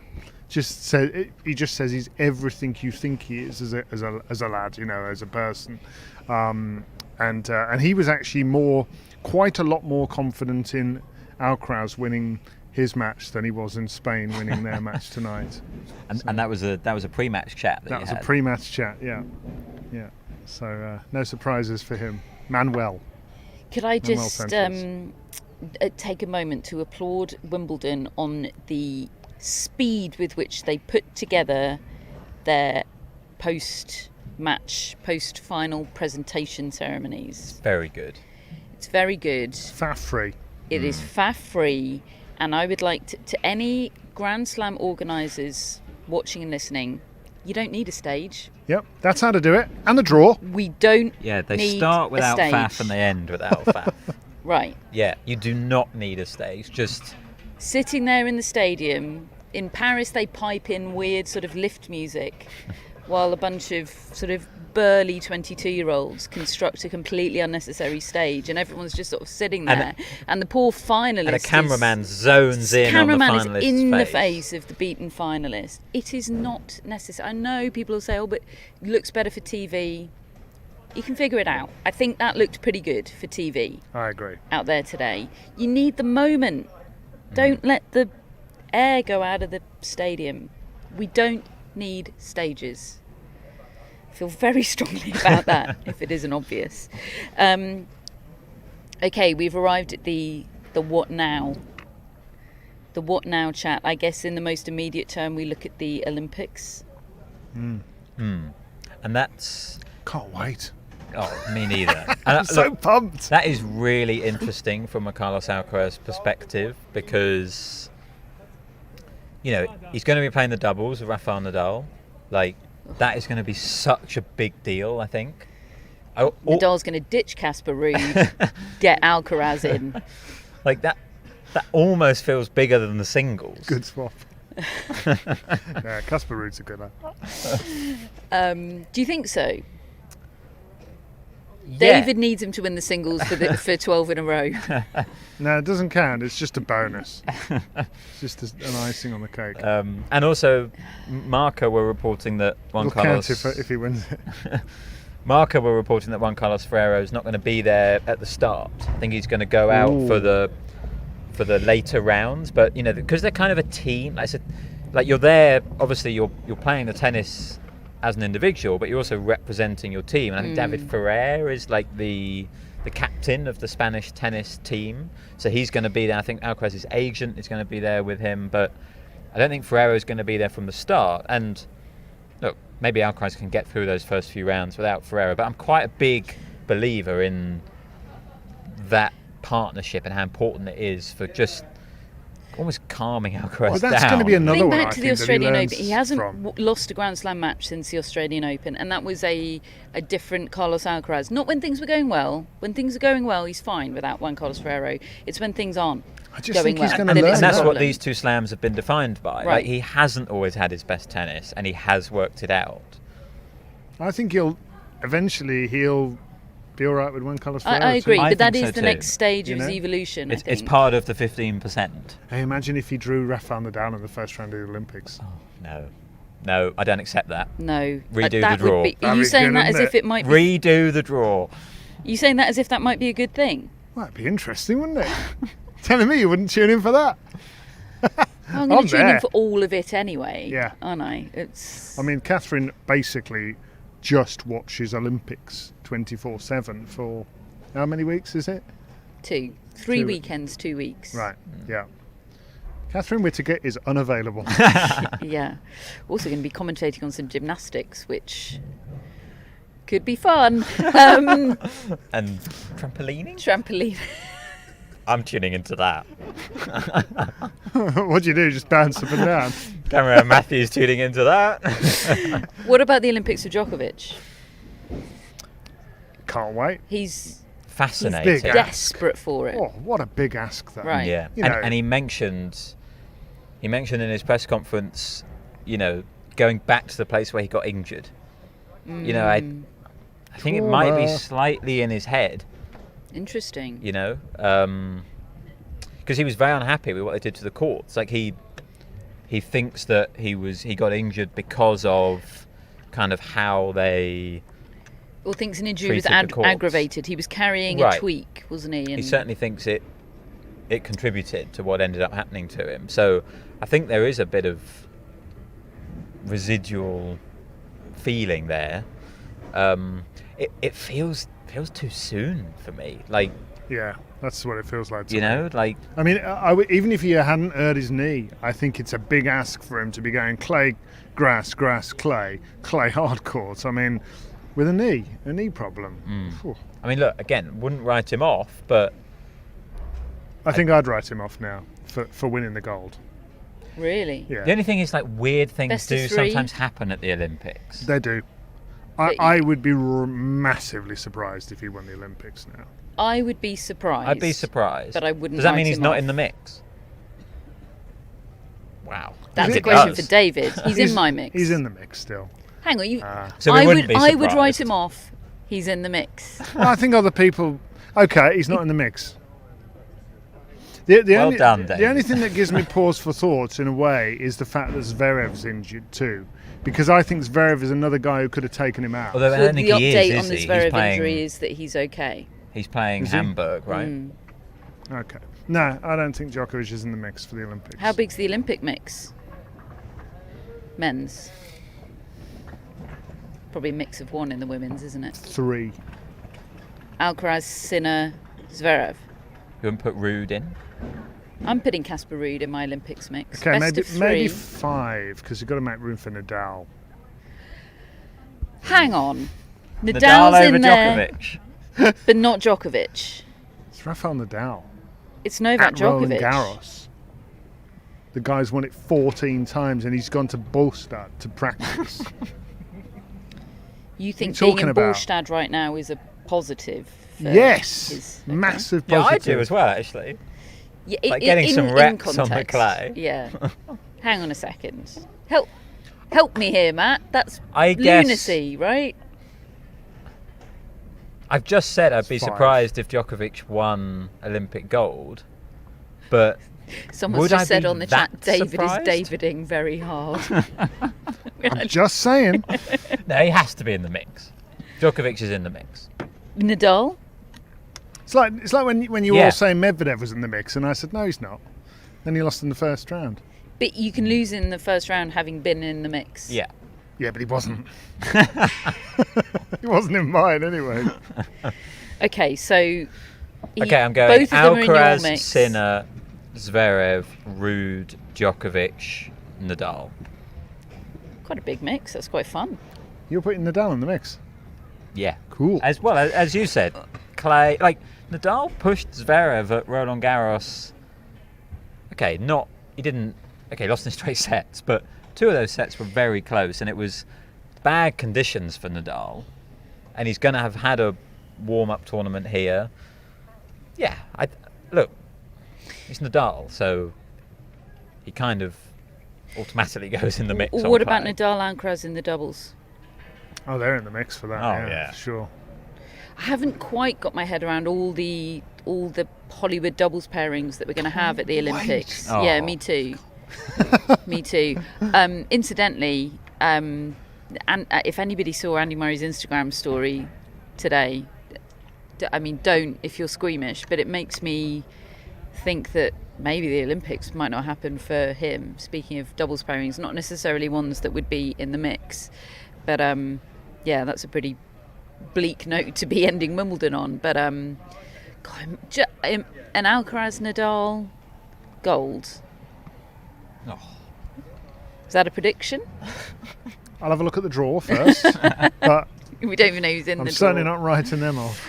he just says he's everything you think he is as a lad, as a person, and he was actually quite a lot more confident in Alcaraz winning his match than he was in Spain winning their match tonight. And that was a pre-match chat. That was a pre-match chat. Yeah. So no surprises for him, Manuel. Could I just take a moment to applaud Wimbledon on the speed with which they put together their post-match, post-final presentation ceremonies. Very good. It's very good. Faff-free. It is faff-free, and I would like to any Grand Slam organisers watching and listening, you don't need a stage. Yep, that's how to do it. And the draw. We don't they start without faff and they end without faff. Right. Yeah, you do not need a stage. Just sitting there in the stadium. In Paris, they pipe in weird sort of lift music while a bunch of sort of burly 22-year-olds construct a completely unnecessary stage, and everyone's just sort of sitting there. And the poor finalist. And a cameraman zones in on the finalist's is in face. the face of the beaten finalist. It is not necessary. I know people will say, "Oh, but it looks better for TV." You can figure it out. I think that looked pretty good for TV. I agree. Out there today, you need the moment. Don't let the air go out of the stadium. We don't need stages. I feel very strongly about that, if it isn't obvious. Okay, we've arrived at the what now. The what now chat. I guess in the most immediate term, we look at the Olympics. And that's... Can't wait. Oh, me neither. I'm so pumped. That is really interesting from a Carlos Alcaraz perspective because, he's going to be playing the doubles with Rafael Nadal. That is going to be such a big deal, I think. Nadal's going to ditch Casper Ruud, get Alcaraz in. That almost feels bigger than the singles. Good swap. Yeah, Casper Ruud's a good one. Do you think so? Yeah. David needs him to win the singles for 12 in a row. No, it doesn't count. It's just a bonus. It's just an icing on the cake. And also, Marca were reporting that Juan It'll Carlos... count if he wins it. Marca were reporting that Juan Carlos Ferrero is not going to be there at the start. I think he's going to go out for the later rounds. But because they're kind of a team, like I said, you're there. Obviously, you're playing the tennis as an individual, but you're also representing your team. And I think David Ferrer is the captain of the Spanish tennis team, so he's going to be there. I think Alcaraz's agent is going to be there with him, but I don't think Ferrero is going to be there from the start. And look, maybe Alcaraz can get through those first few rounds without Ferrero, but I'm quite a big believer in that partnership and how important it is for just almost calming Alcaraz down. Well, that's going to be another one. Back to the Australian Open. He hasn't lost a Grand Slam match since the Australian Open, and that was a different Carlos Alcaraz. Not when things were going well. When things are going well, he's fine without Juan Carlos Ferrero. It's when things aren't going well. And that's what these two slams have been defined by. Right. He hasn't always had his best tennis, and he has worked it out. I think he'll be all right with Juan Carlos Ferrero. I agree, I but that think is so the too. next stage of his evolution. It's part of the 15%. Hey, imagine if he drew Rafael Nadal in the first round of the Olympics. Oh, no, I don't accept that. No. Redo the draw. Are you saying that as if it might be... Redo the draw. Are you saying that as if that might be a good thing? Well, that'd be interesting, wouldn't it? Telling me you wouldn't tune in for that. I'm going to tune in for all of it anyway. Yeah. Aren't I? I mean, Catherine basically just watches Olympics 24/7 for how many weeks is it? 2. 3 weekends, 2 weeks. Right, yeah. Catherine Whittaker is unavailable. Yeah. Also going to be commentating on some gymnastics, which could be fun. And trampolining? Trampoline. I'm tuning into that. What do you do? Just bounce up and down? Cameron Matthews tuning into that. What about the Olympics for Djokovic? Can't wait. He's fascinating. He's big desperate for it. Oh, what a big ask that. Right. Yeah. And he mentioned in his press conference, going back to the place where he got injured. I think it might be slightly in his head. Interesting. Because he was very unhappy with what they did to the courts. He he thinks that he got injured because of kind of how they. Or thinks an injury was treated the courts. aggravated. He was carrying Right. a tweak, wasn't he? He certainly thinks it contributed to what ended up happening to him. So I think there is a bit of residual feeling there. It feels too soon for me. Like, Yeah, that's what it feels like to you me. know, like I mean, even if he hadn't hurt his knee, I think it's a big ask for him to be going clay, grass, clay hard courts. I mean, with a knee problem. Phew. I mean, look, again, wouldn't write him off, but I think I'd write him off now for winning the gold. Really? Yeah, the only thing is, like, weird things Best of do three? sometimes happen at the Olympics. they do. But I would be massively surprised if he won the Olympics now. I would be surprised. I'd be surprised. But I wouldn't Does that write mean he's him not off. in the mix? Wow. That's It a question does. for David. He's in my mix. He's in the mix still. Hang on, you. So we wouldn't be I would write surprised. him off. He's in the mix. Well, I think other people. Okay, he's not in the mix. The Well only, done, the Dave. only thing that gives me pause for thought, in a way, is the fact that Zverev's injured too, because I think Zverev is another guy who could have taken him out. Although I So don't the think he update is on the he? He's Zverev playing, injury is that he's okay. he's playing Is he? Hamburg, right? Okay, no, I don't think Djokovic is in the mix for the Olympics. How big's the Olympic mix? Men's. Probably a mix of one in the women's, isn't it? 3. Alcaraz, Sinner, Zverev. You wouldn't put Ruud in? I'm putting Casper Ruud in my Olympics mix. Okay, Best of maybe three. 5, because you've got to make room for Nadal. Hang on. Nadal Nadal's over in there, Djokovic. but not Djokovic. It's Rafael Nadal It's Novak at Roland Djokovic. Garros. The guy's won it 14 times, and he's gone to Bolstad to practice. You think What are you being in talking about? Bolstad right now is a positive? For Yes, his, massive Yeah, positive. I do as well, actually. Yeah, Like getting some reps on the context, clay. Yeah. Hang on a second. Help me here, Matt. That's I guess- lunacy, right? I've just said I'd be 5. surprised if Djokovic won Olympic gold, but Someone's Would just I said be on the that chat, David surprised? is Daviding very hard. I'm just saying. no, he has to be in the mix. Djokovic is in the mix. Nadal? It's like when you were Yeah. all saying Medvedev was in the mix, and I said no, he's not. Then he lost in the first round. But you can lose in the first round having been in the mix. Yeah. Yeah, but he wasn't. He wasn't in mine anyway. Okay, so... Okay, I'm going both of them are in your Alcaraz, mix. Sinner, Zverev, Ruud, Djokovic, Nadal. Quite a big mix. That's quite fun. You're putting Nadal in the mix. Yeah. Cool. As well, as you said, Clay, like Nadal pushed Zverev at Roland Garros. Okay, lost in straight sets, but 2 of those sets were very close, and it was bad conditions for Nadal. And he's going to have had a warm-up tournament here. Yeah, look, it's Nadal, so he kind of automatically goes in the mix. on What about clay. Nadal Alcaraz in the doubles? Oh, they're in the mix for that. Oh, yeah, yeah. sure. I haven't quite got my head around all the Hollywood doubles pairings that we're going to have at the Olympics. Oh. Yeah, me too. Me too. Incidentally, and if anybody saw Andy Murray's Instagram story today, I mean, don't if you're squeamish, but it makes me think that maybe the Olympics might not happen for him. Speaking of doubles pairings, not necessarily ones that would be in the mix, but yeah, that's a pretty bleak note to be ending Wimbledon on. But an Alcaraz Nadal gold. Oh. Is that a prediction? I'll have a look at the draw first, but We don't even know who's in I'm the certainly draw. not writing them off.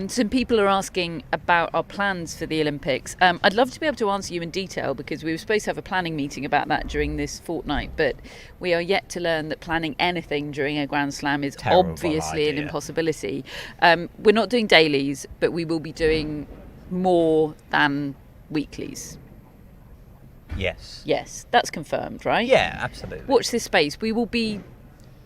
Some people are asking about our plans for the Olympics. I'd love to be able to answer you in detail because we were supposed to have a planning meeting about that during this fortnight, but we are yet to learn that planning anything during a Grand Slam is Terrible obviously an idea. impossibility. We're not doing dailies, but we will be doing more than weeklies. Yes. Yes, that's confirmed, right? Yeah, absolutely. Watch this space. We will be,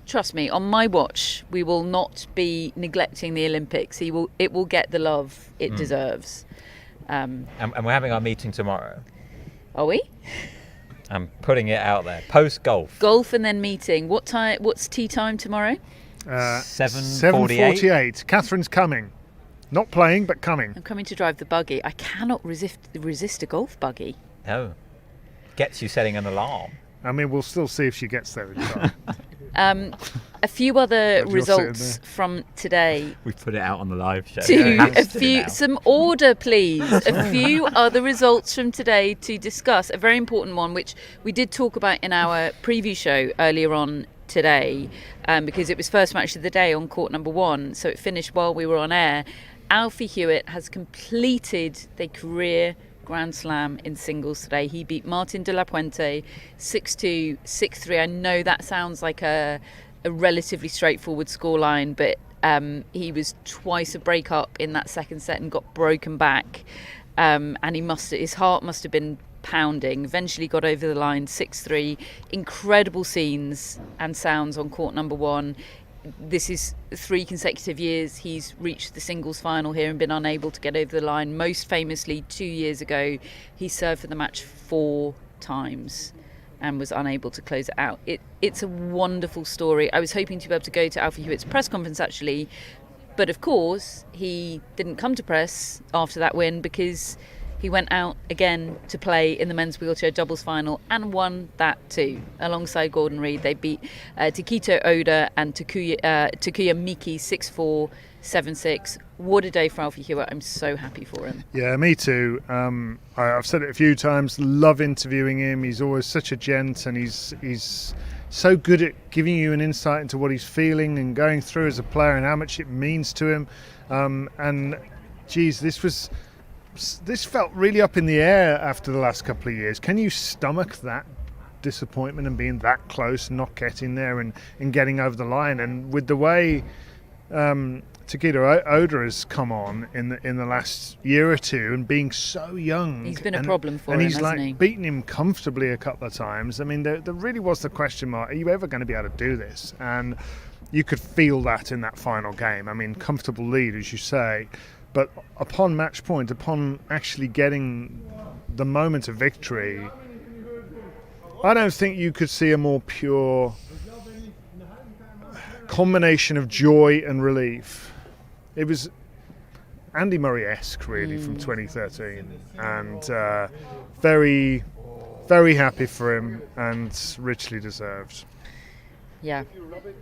trust me, on my watch, we will not be neglecting the Olympics. It will get the love it deserves. And we're having our meeting tomorrow. Are we? I'm putting it out there. Post golf. Golf and then meeting. What time? What's tea time tomorrow? 7:48. Catherine's coming. Not playing, but coming. I'm coming to drive the buggy. I cannot resist a golf buggy. Oh. Gets you setting an alarm. I mean, we'll still see if she gets there in time. A few other You're results sitting from today. We put it out on the live show. Some order, please. A few other results from today to discuss. A very important one, which we did talk about in our preview show earlier on today, because it was first match of the day on court number 1, so it finished while we were on air. Alfie Hewitt has completed the career Grand Slam in singles today. He beat Martin de la Puente 6-2, 6-3. I know that sounds like a relatively straightforward scoreline, but he was twice a break-up in that second set and got broken back. And his heart must have been pounding. Eventually got over the line 6-3. Incredible scenes and sounds on court number 1. This is 3 consecutive years he's reached the singles final here and been unable to get over the line. Most famously, 2 years ago, he served for the match 4 times and was unable to close it out. It's a wonderful story. I was hoping to be able to go to Alfie Hewitt's press conference, actually, but of course, he didn't come to press after that win because he went out again to play in the men's wheelchair doubles final and won that too. Alongside Gordon Reid, they beat Takito Oda and Takuya Miki 6-4, 7-6. What a day for Alfie Hewitt. I'm so happy for him. Yeah, me too. I've said it a few times. Love interviewing him. He's always such a gent, and he's so good at giving you an insight into what he's feeling and going through as a player and how much it means to him. And geez, this felt really up in the air after the last couple of years. Can you stomach that disappointment and being that close and not getting there and getting over the line? And with the way Takito Oda has come on in the last year or two and being so young, he's been a problem for him, and he's hasn't like he? beaten him comfortably a couple of times. I mean, there really was the question mark: are you ever going to be able to do this? And you could feel that in that final game. I mean, comfortable lead, as you say. But upon match point, upon actually getting the moment of victory, I don't think you could see a more pure combination of joy and relief. It was Andy Murray-esque, really, from 2013. And very, very happy for him and richly deserved. Yeah,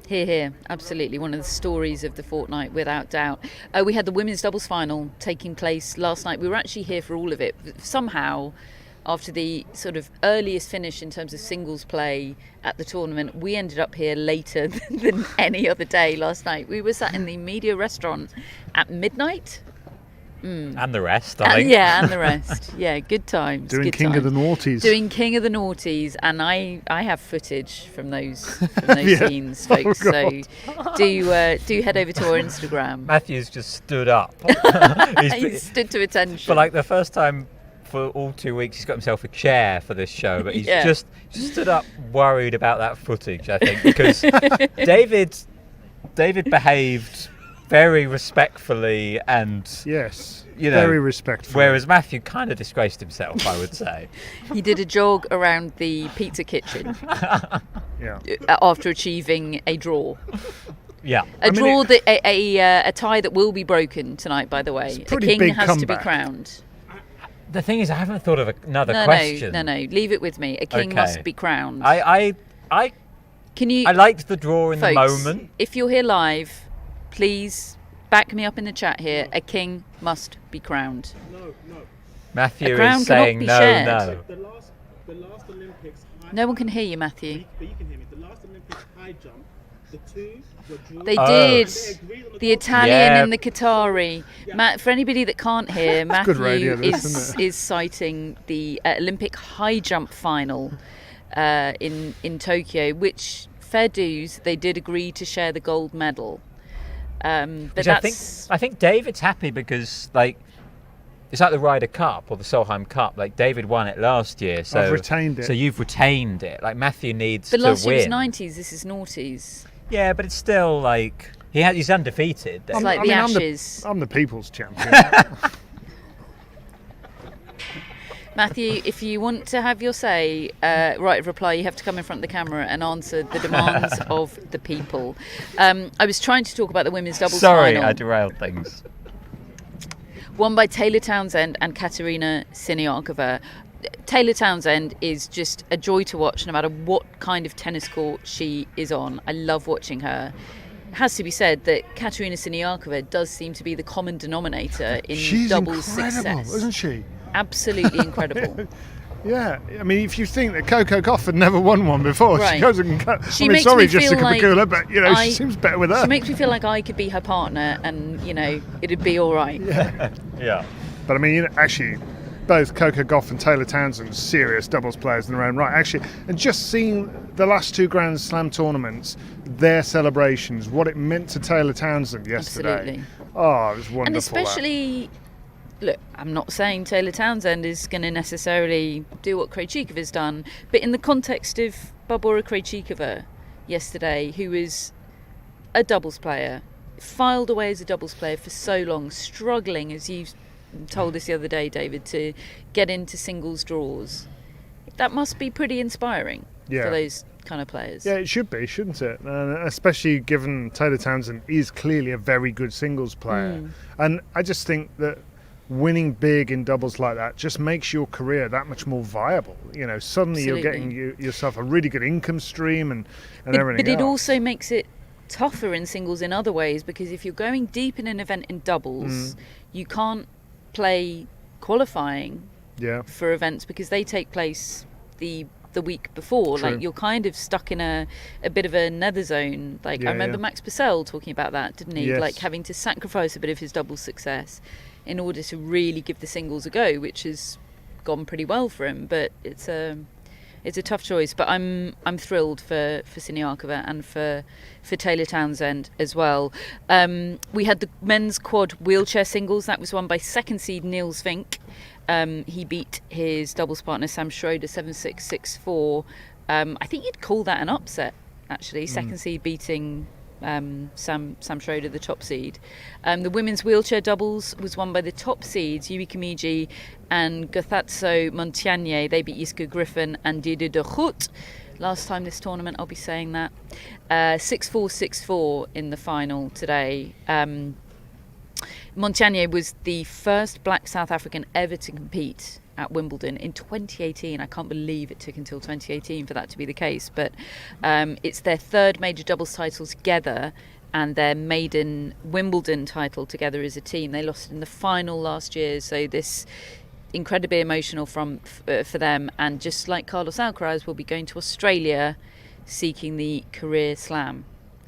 here, absolutely. One of the stories of the fortnight, without doubt. We had the women's doubles final taking place last night. We were actually here for all of it. Somehow, after the sort of earliest finish in terms of singles play at the tournament, we ended up here later than any other day last night. We were sat in the media restaurant at midnight. And the rest, I think. Yeah, and the rest. Yeah, good times. Doing good King times. of the Naughties. Doing King of the Naughties, and I have footage from those Yeah. scenes, folks. Oh, so do head over to our Instagram. Matthew's just stood up. He stood to attention. For like the first time for all 2 weeks, he's got himself a chair for this show, but he's Yeah. just stood up worried about that footage, I think, because David behaved very respectfully and Yes, very respectful. Whereas Matthew kind of disgraced himself, I would say. He did a jog around the pizza kitchen Yeah. after achieving a draw. Yeah. A tie that will be broken tonight, by the way. A pretty king big has to be comeback. crowned. The thing is, I haven't thought of another No, question. no. Leave it with me. A king Okay. must be crowned. I Can you, liked the draw in folks, the moment. if you're here live, please back me up in the chat here. A king must be crowned. Matthew A crown is cannot saying be no, shared. no. The last Olympics high No one can hear you, Matthew. but you can hear me. The last Olympics high jump, the two were drawn. They Oh. did. They agreed on the The Italian Yeah. and the Qatari. For anybody that can't hear, Matthew good radio, this, isn't it? is citing the Olympic high jump final in Tokyo, which, fair dues, they did agree to share the gold medal. But Which that's I think David's happy because it's like the Ryder Cup or the Solheim Cup. Like David won it last year, so I've retained it. So you've retained it. Like Matthew needs but to last year was win. 90s. This is noughties. Yeah, but it's still like he's undefeated. It's like the I'm Ashes. I'm the people's champion. Matthew, if you want to have your say, right of reply, you have to come in front of the camera and answer the demands of the people. I was trying to talk about the women's doubles Sorry, final. I derailed things. Won by Taylor Townsend and Katerina Siniakova. Taylor Townsend is just a joy to watch no matter what kind of tennis court she is on. I love watching her. It has to be said that Katerina Siniakova does seem to be the common denominator in She's doubles incredible, success. isn't she? Absolutely incredible. Yeah, I mean, if you think that Coco Gauff had never won one before, Right. she goes and She I mean, makes sorry, me feel Jessica like Pegula, but she seems better with her. She makes me feel like I could be her partner and, it'd be all right. Yeah. But I mean, actually, both Coco Gauff and Taylor Townsend, serious doubles players in their own right. Actually, and just seeing the last two Grand Slam tournaments, their celebrations, what it meant to Taylor Townsend yesterday. Absolutely. Oh, it was wonderful. And especially, look, I'm not saying Taylor Townsend is going to necessarily do what Krejcikova's done, but in the context of Barbora Krejcikova yesterday, who is a doubles player, filed away as a doubles player for so long, struggling, as you told us the other day, David, to get into singles draws. That must be pretty inspiring for those kind of players. Yeah, it should be, shouldn't it? Especially given Taylor Townsend is clearly a very good singles player. And I just think that winning big in doubles like that just makes your career that much more viable. Suddenly you're getting yourself a really good income stream and everything But it else. also makes it tougher in singles in other ways, because if you're going deep in an event in doubles, you can't play qualifying for events because they take place the week before. True. Like, you're kind of stuck in a bit of a nether zone. Like, I remember Max Purcell talking about that, didn't he? Yes. Like, having to sacrifice a bit of his double success in order to really give the singles a go, which has gone pretty well for him. But it's a tough choice. But I'm thrilled for Siniakova and for Taylor Townsend as well. We had the men's quad wheelchair singles. That was won by second seed Niels Vink. He beat his doubles partner Sam Schroeder 7-6, 6-4. I think you'd call that an upset, actually. Second seed beating Sam Schroeder, the top seed. The women's wheelchair doubles was won by the top seeds Yui Kimiji and Gothatso Montagne. They beat Yiska Griffin and Didier de Groot. Last time this tournament, I'll be saying that. 6-4, 6-4 in the final today. Montagne was the first black South African ever to compete at Wimbledon in 2018. I can't believe it took until 2018 for that to be the case, but it's their third major doubles title together and their maiden Wimbledon title together as a team. They lost in the final last year, so this incredibly emotional for them. And just like Carlos Alcaraz, will be going to Australia seeking the career slam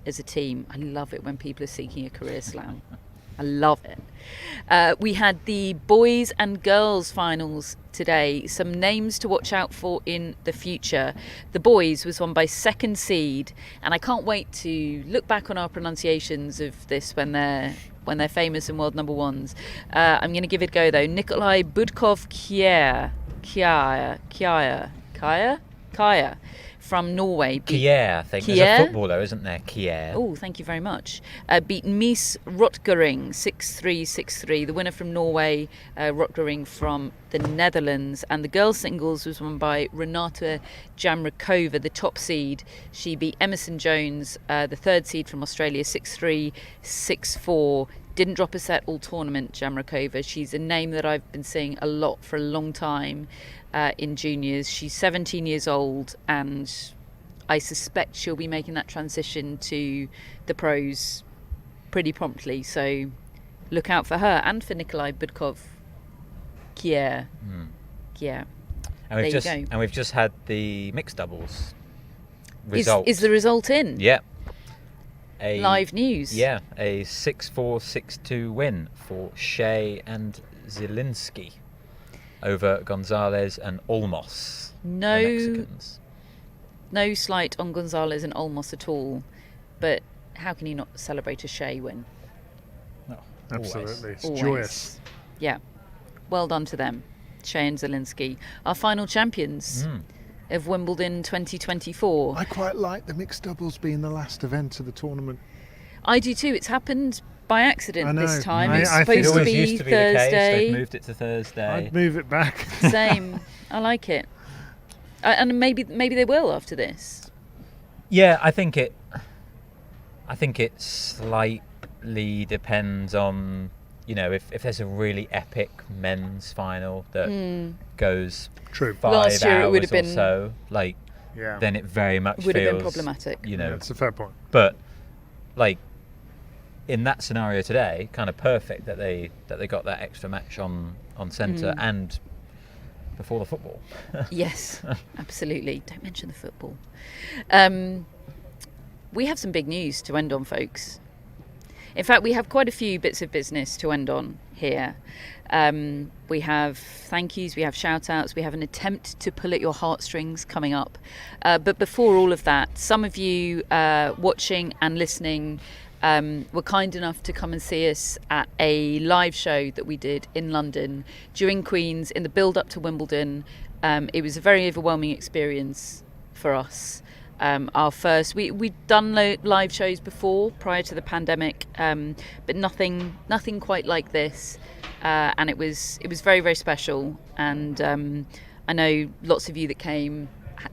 as a team. I love it when people are seeking a career slam. I love it. We had the boys and girls finals today. Some names to watch out for in the future. The boys was won by second seed, and I can't wait to look back on our pronunciations of this when they're famous and world number ones. I'm going to give it a go though. Nikolai Budkov-Kjær from Norway. Kjær, I think. There's a footballer, isn't there? Kjær. Oh, thank you very much. Beat Mies Rotgering 6-3, 6-3. The winner from Norway, Rotgering from the Netherlands. And the girls' singles was won by Renata Jamrikova, the top seed. She beat Emerson Jones, the third seed from Australia, 6-3, 6-4. Didn't drop a set all tournament, Jamrikova. She's a name that I've been seeing a lot for a long time in juniors. She's 17 years old, and I suspect she'll be making that transition to the pros pretty promptly. So look out for her and for Nikolai Budkov-Kjær. Yeah. And we've just had the mixed doubles result. Is the result in? Yeah. Live news. Yeah, a 6-4, 6-2 win for Shea and Zielinski over Gonzalez and Olmos, the Mexicans. No slight on Gonzalez and Olmos at all, but how can you not celebrate a Shea win? Oh, Absolutely, it's Always. joyous. Yeah, well done to them, Shea and Zielinski, our final champions of Wimbledon 2024. I quite like the mixed doubles being the last event of the tournament. I do too. It's happened by accident I know. this time. I It's think supposed It to always be used to be the case. Thursday. They've moved it to Thursday. I'd move it back. Same. I like it. And maybe they will after this. Yeah, I think it slightly depends on, if there's a really epic men's final that goes True. 5 Last year it hours would have or been- so, Yeah. then it very much Would have feels been problematic. That's a fair point. But in that scenario today, kind of perfect that they got that extra match on centre and before the football. Yes, absolutely. Don't mention the football. We have some big news to end on, folks. In fact, we have quite a few bits of business to end on here. We have thank yous, we have shout outs, we have an attempt to pull at your heartstrings coming up. But before all of that, some of you watching and listening were kind enough to come and see us at a live show that we did in London during Queen's in the build up to Wimbledon. It was a very overwhelming experience for us. Our first, we'd done live shows before prior to the pandemic, but nothing quite like this, and it was very, very special. And I know lots of you that came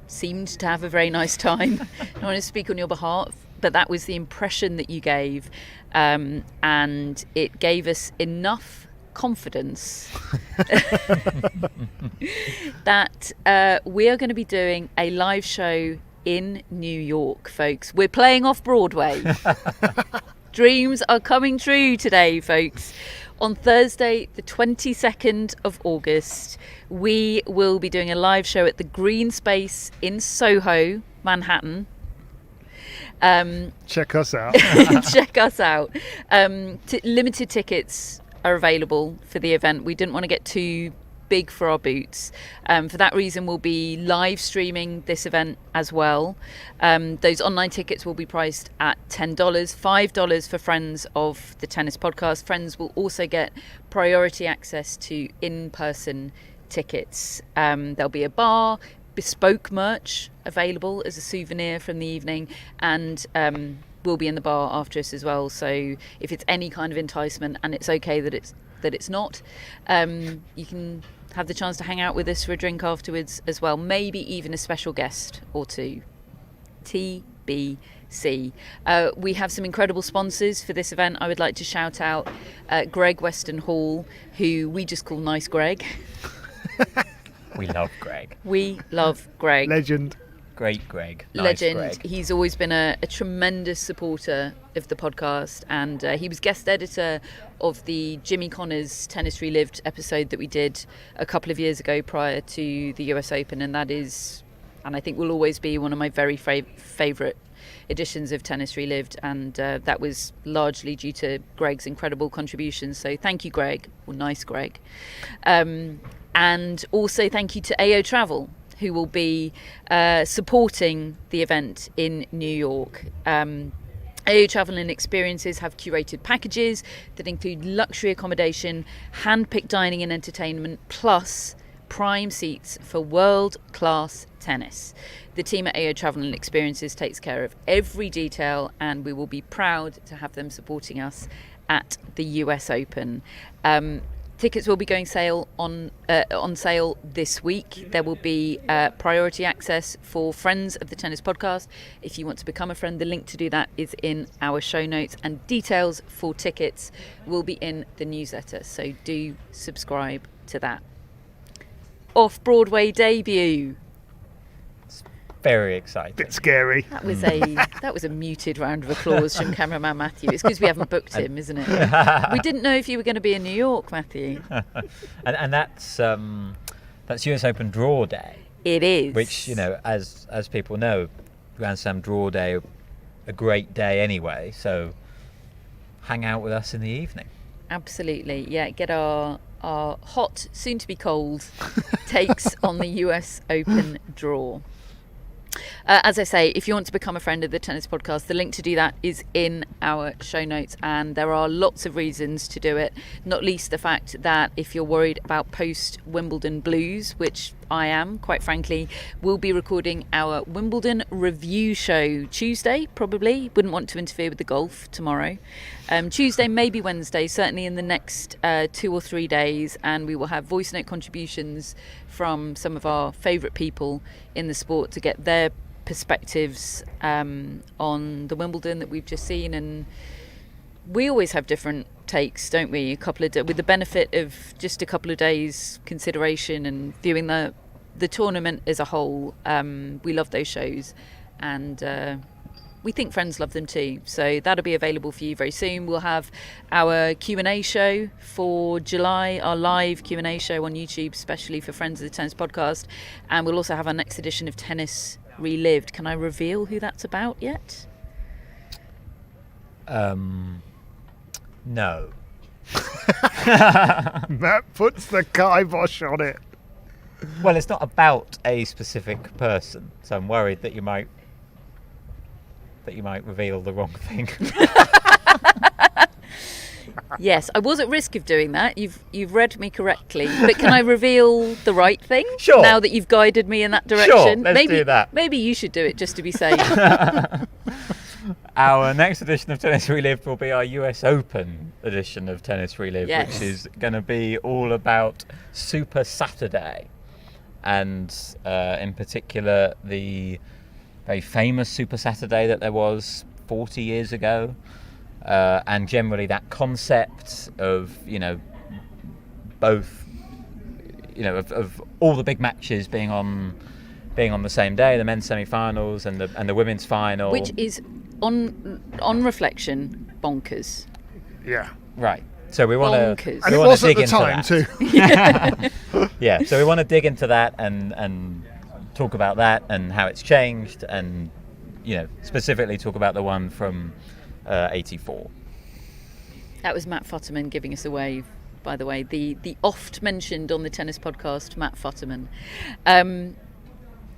seemed to have a very nice time. I don't want to speak on your behalf, but that was the impression that you gave, and it gave us enough confidence that we are going to be doing a live show in New York, folks. We're playing off Broadway. Dreams are coming true today, folks. On Thursday, the 22nd of August, we will be doing a live show at the Green Space in Soho, Manhattan. Check us out. Check us out. Limited tickets are available for the event. We didn't want to get too big for our boots. For that reason, we'll be live streaming this event as well. Those online tickets will be priced at $10, $5 for friends of the Tennis Podcast. Friends will also get priority access to in-person tickets. There'll be a bar, bespoke merch available as a souvenir from the evening, and we'll be in the bar after us as well. So if it's any kind of enticement, and it's okay that it's not, you can have the chance to hang out with us for a drink afterwards as well, maybe even a special guest or two. TBC. We have some incredible sponsors for this event. I would like to shout out Greg Weston Hall, who we just call Nice Greg. We love Greg. We love Greg. Legend. Great Greg. Nice Legend. Greg. He's always been a tremendous supporter of the podcast, and he was guest editor of the Jimmy Connors Tennis Relived episode that we did a couple of years ago prior to the US Open, and that is, and I think will always be, one of my very favourite editions of Tennis Relived, and that was largely due to Greg's incredible contributions. So thank you, Greg, or Nice Greg. And also thank you to AO Travel, who will be supporting the event in New York. AO Travel and Experiences have curated packages that include luxury accommodation, hand-picked dining and entertainment, plus prime seats for world-class tennis. The team at AO Travel and Experiences takes care of every detail, and we will be proud to have them supporting us at the US Open. Tickets will be going on sale this week. There will be priority access for friends of the Tennis Podcast. If you want to become a friend, the link to do that is in our show notes, and details for tickets will be in the newsletter. So do subscribe to that. Off-Broadway debut. Very exciting. Bit scary. That was a muted round of applause from cameraman Matthew. It's because we haven't booked him, isn't it? We didn't know if you were going to be in New York, Matthew. and that's US Open draw day. It is. Which, as people know, Grand Slam draw day, a great day anyway. So hang out with us in the evening. Absolutely, yeah. Get our hot, soon to be cold takes on the US Open draw. As I say, if you want to become a friend of the Tennis Podcast, the link to do that is in our show notes, and there are lots of reasons to do it, not least the fact that if you're worried about post-Wimbledon blues, which I am, quite frankly. We'll be recording our Wimbledon review show Tuesday, probably. Wouldn't want to interfere with the golf tomorrow. Tuesday, maybe Wednesday, certainly in the next 2 or 3 days. And we will have voice note contributions from some of our favourite people in the sport to get their perspectives on the Wimbledon that we've just seen. And we always have different takes, don't we? With the benefit of just a couple of days consideration and viewing the tournament as a whole. We love those shows, and we think friends love them too. So that'll be available for you very soon. We'll have our Q&A show for July, our live Q&A show on YouTube, especially for friends of the Tennis Podcast, and we'll also have our next edition of Tennis Relived. Can I reveal who that's about yet? No. Matt puts the kibosh on it. Well, it's not about a specific person, so I'm worried that you might reveal the wrong thing. Yes, I was at risk of doing that. You've read me correctly, but can I reveal the right thing? Sure. Now that you've guided me in that direction, Sure, let's do that. Maybe you should do it just to be safe. Our next edition of Tennis Relived will be our US Open edition of Tennis Relived, Yes. which is going to be all about Super Saturday, and in particular the very famous Super Saturday that there was 40 years ago, and generally that concept of both of all the big matches being on the same day, the men's semi-finals and the women's final, Which is on reflection bonkers. Yeah. right. So we want Bonkers. to And it was at dig the into time that. too. Yeah, so we want to dig into that and talk about that and how it's changed, and specifically talk about the one from 84. That was Matt Futterman giving us a wave, by the way. The oft mentioned on the Tennis Podcast, Matt Futterman.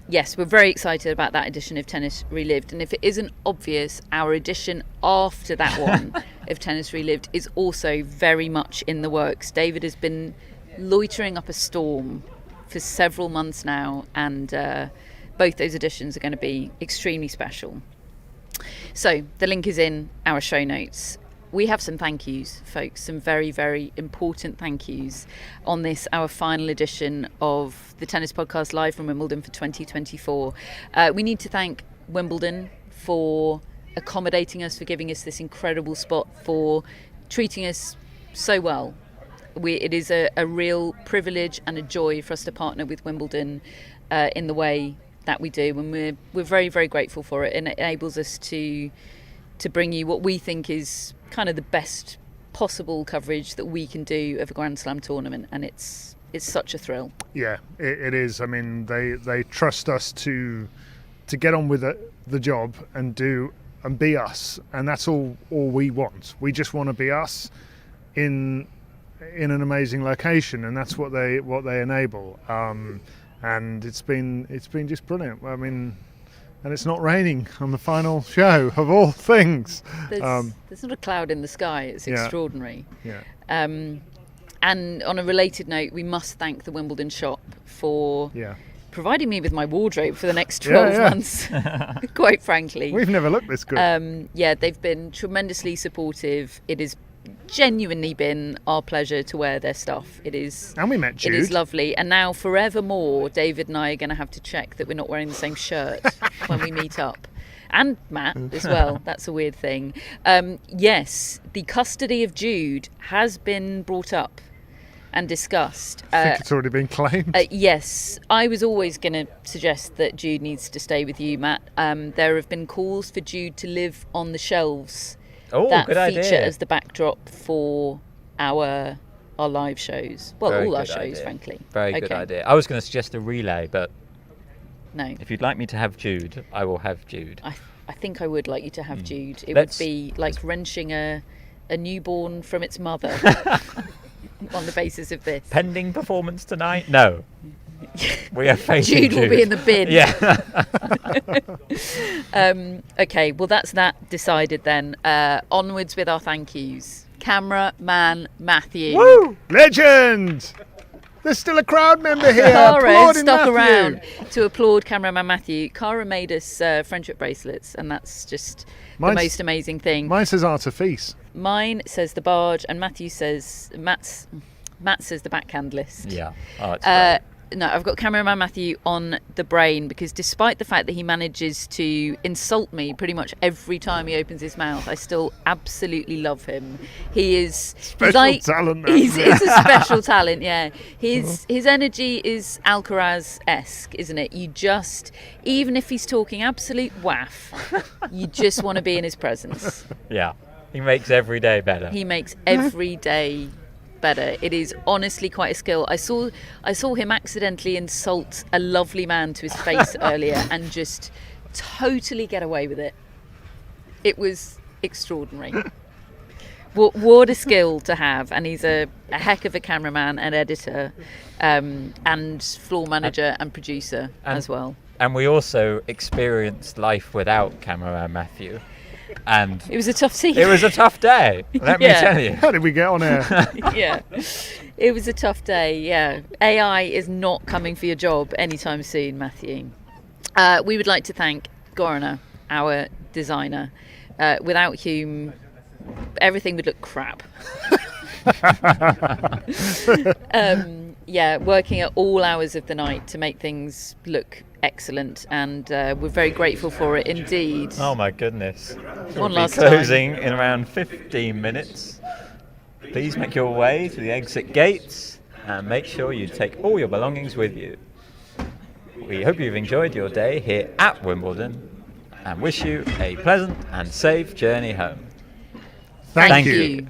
Yes, we're very excited about that edition of Tennis Relived. And if it isn't obvious, our edition after that one of Tennis Relived is also very much in the works. David has been loitering up a storm for several months now, and both those editions are going to be extremely special. So the link is in our show notes. We have some thank yous, folks, some very, very important thank yous on this, our final edition of the Tennis Podcast live from Wimbledon for 2024. We need to thank Wimbledon for accommodating us, for giving us this incredible spot, for treating us so well. It is a real privilege and a joy for us to partner with Wimbledon in the way that we do, and we're very, very grateful for it, and it enables us to bring you what we think is kind of the best possible coverage that we can do of a Grand Slam tournament, and it's such a thrill. Yeah, it is. I mean, they trust us to get on with the job and be us, and that's all we want. We just want to be us in an amazing location, and that's what they enable. And it's been just brilliant. I mean, and it's not raining on the final show of all things. There's not a cloud in the sky. It's extraordinary. Yeah. And on a related note, we must thank the Wimbledon shop for Yeah. providing me with my wardrobe for the next 12 months, quite frankly. We've never looked this good. They've been tremendously supportive. It has genuinely been our pleasure to wear their stuff. And we met Jude. It is lovely. And now forevermore, David and I are going to have to check that we're not wearing the same shirt when we meet up. And Matt as well. That's a weird thing. Yes, the custody of Jude has been brought up and discussed. I think it's already been claimed. Yes, I was always going to suggest that Jude needs to stay with you, Matt. There have been calls for Jude to live on the shelves that good feature idea. as the backdrop for our live shows. Well, Very all our good shows, idea. frankly. Very good Okay. idea. I was going to suggest a relay, but No, if you'd like me to have Jude, I will have Jude. I think I would like you to have Jude. It Let's- would be like wrenching a newborn from its mother on the basis of this. Pending performance tonight? No. We are facing Jude will be in the bin. Yeah. Okay, well that's that decided then. Onwards with our thank yous. Cameraman Matthew. Woo! Legend! There's still a crowd member here. Cara applauding stuck Matthew. around to applaud cameraman Matthew. Cara made us friendship bracelets, and that's just the most amazing thing. Mine says Artifice. Mine says the barge, and Matthew says Matt says the backhand list. Yeah. Oh, it's great. No, I've got cameraman Matthew on the brain because despite the fact that he manages to insult me pretty much every time he opens his mouth, I still absolutely love him. He is Talent. He's a special talent, yeah. His energy is Alcaraz-esque, isn't it? You just, even if he's talking absolute waff, you just want to be in his presence. Yeah. He makes every day better. He makes every day better. It is honestly quite a skill. I saw him accidentally insult a lovely man to his face earlier and just totally get away with it. It was extraordinary. What a skill to have, and he's a heck of a cameraman and editor, and floor manager and producer as well. And we also experienced life without cameraman Matthew. And it was a tough scene. It was a tough day, let me tell you. How did we get on air? Yeah, it was a tough day. Yeah, AI is not coming for your job anytime soon, Matthew. We would like to thank Gorana, our designer, without whom everything would look crap. Working at all hours of the night to make things look excellent, and we're very grateful for it indeed. Oh my goodness. One We'll last be closing in around 15 minutes. Please make your way to the exit gates and make sure you take all your belongings with you. We hope you've enjoyed your day here at Wimbledon and wish you a pleasant and safe journey home. Thank you.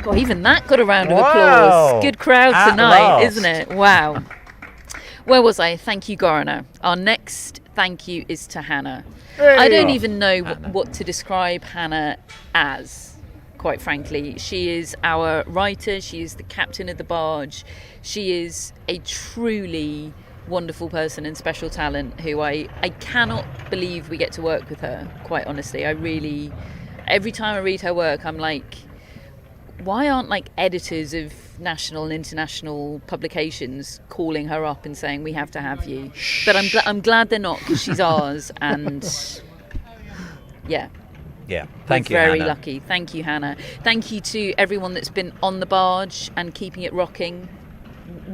God, even that got a round of Wow. applause. Good crowd At tonight, last. isn't it? Wow. Where was I? Thank you, Gorana. Our next thank you is to Hannah. I don't even know what to describe Hannah as, quite frankly. She is our writer. She is the captain of the barge. She is a truly wonderful person and special talent who I cannot believe we get to work with her, quite honestly. Every time I read her work, I'm like, why aren't editors of national and international publications calling her up and saying we have to have you? But I'm glad they're not, because she's ours, and yeah. Thank you, Very Hannah. lucky. Thank you, Hannah. Thank you to everyone that's been on the barge and keeping it rocking.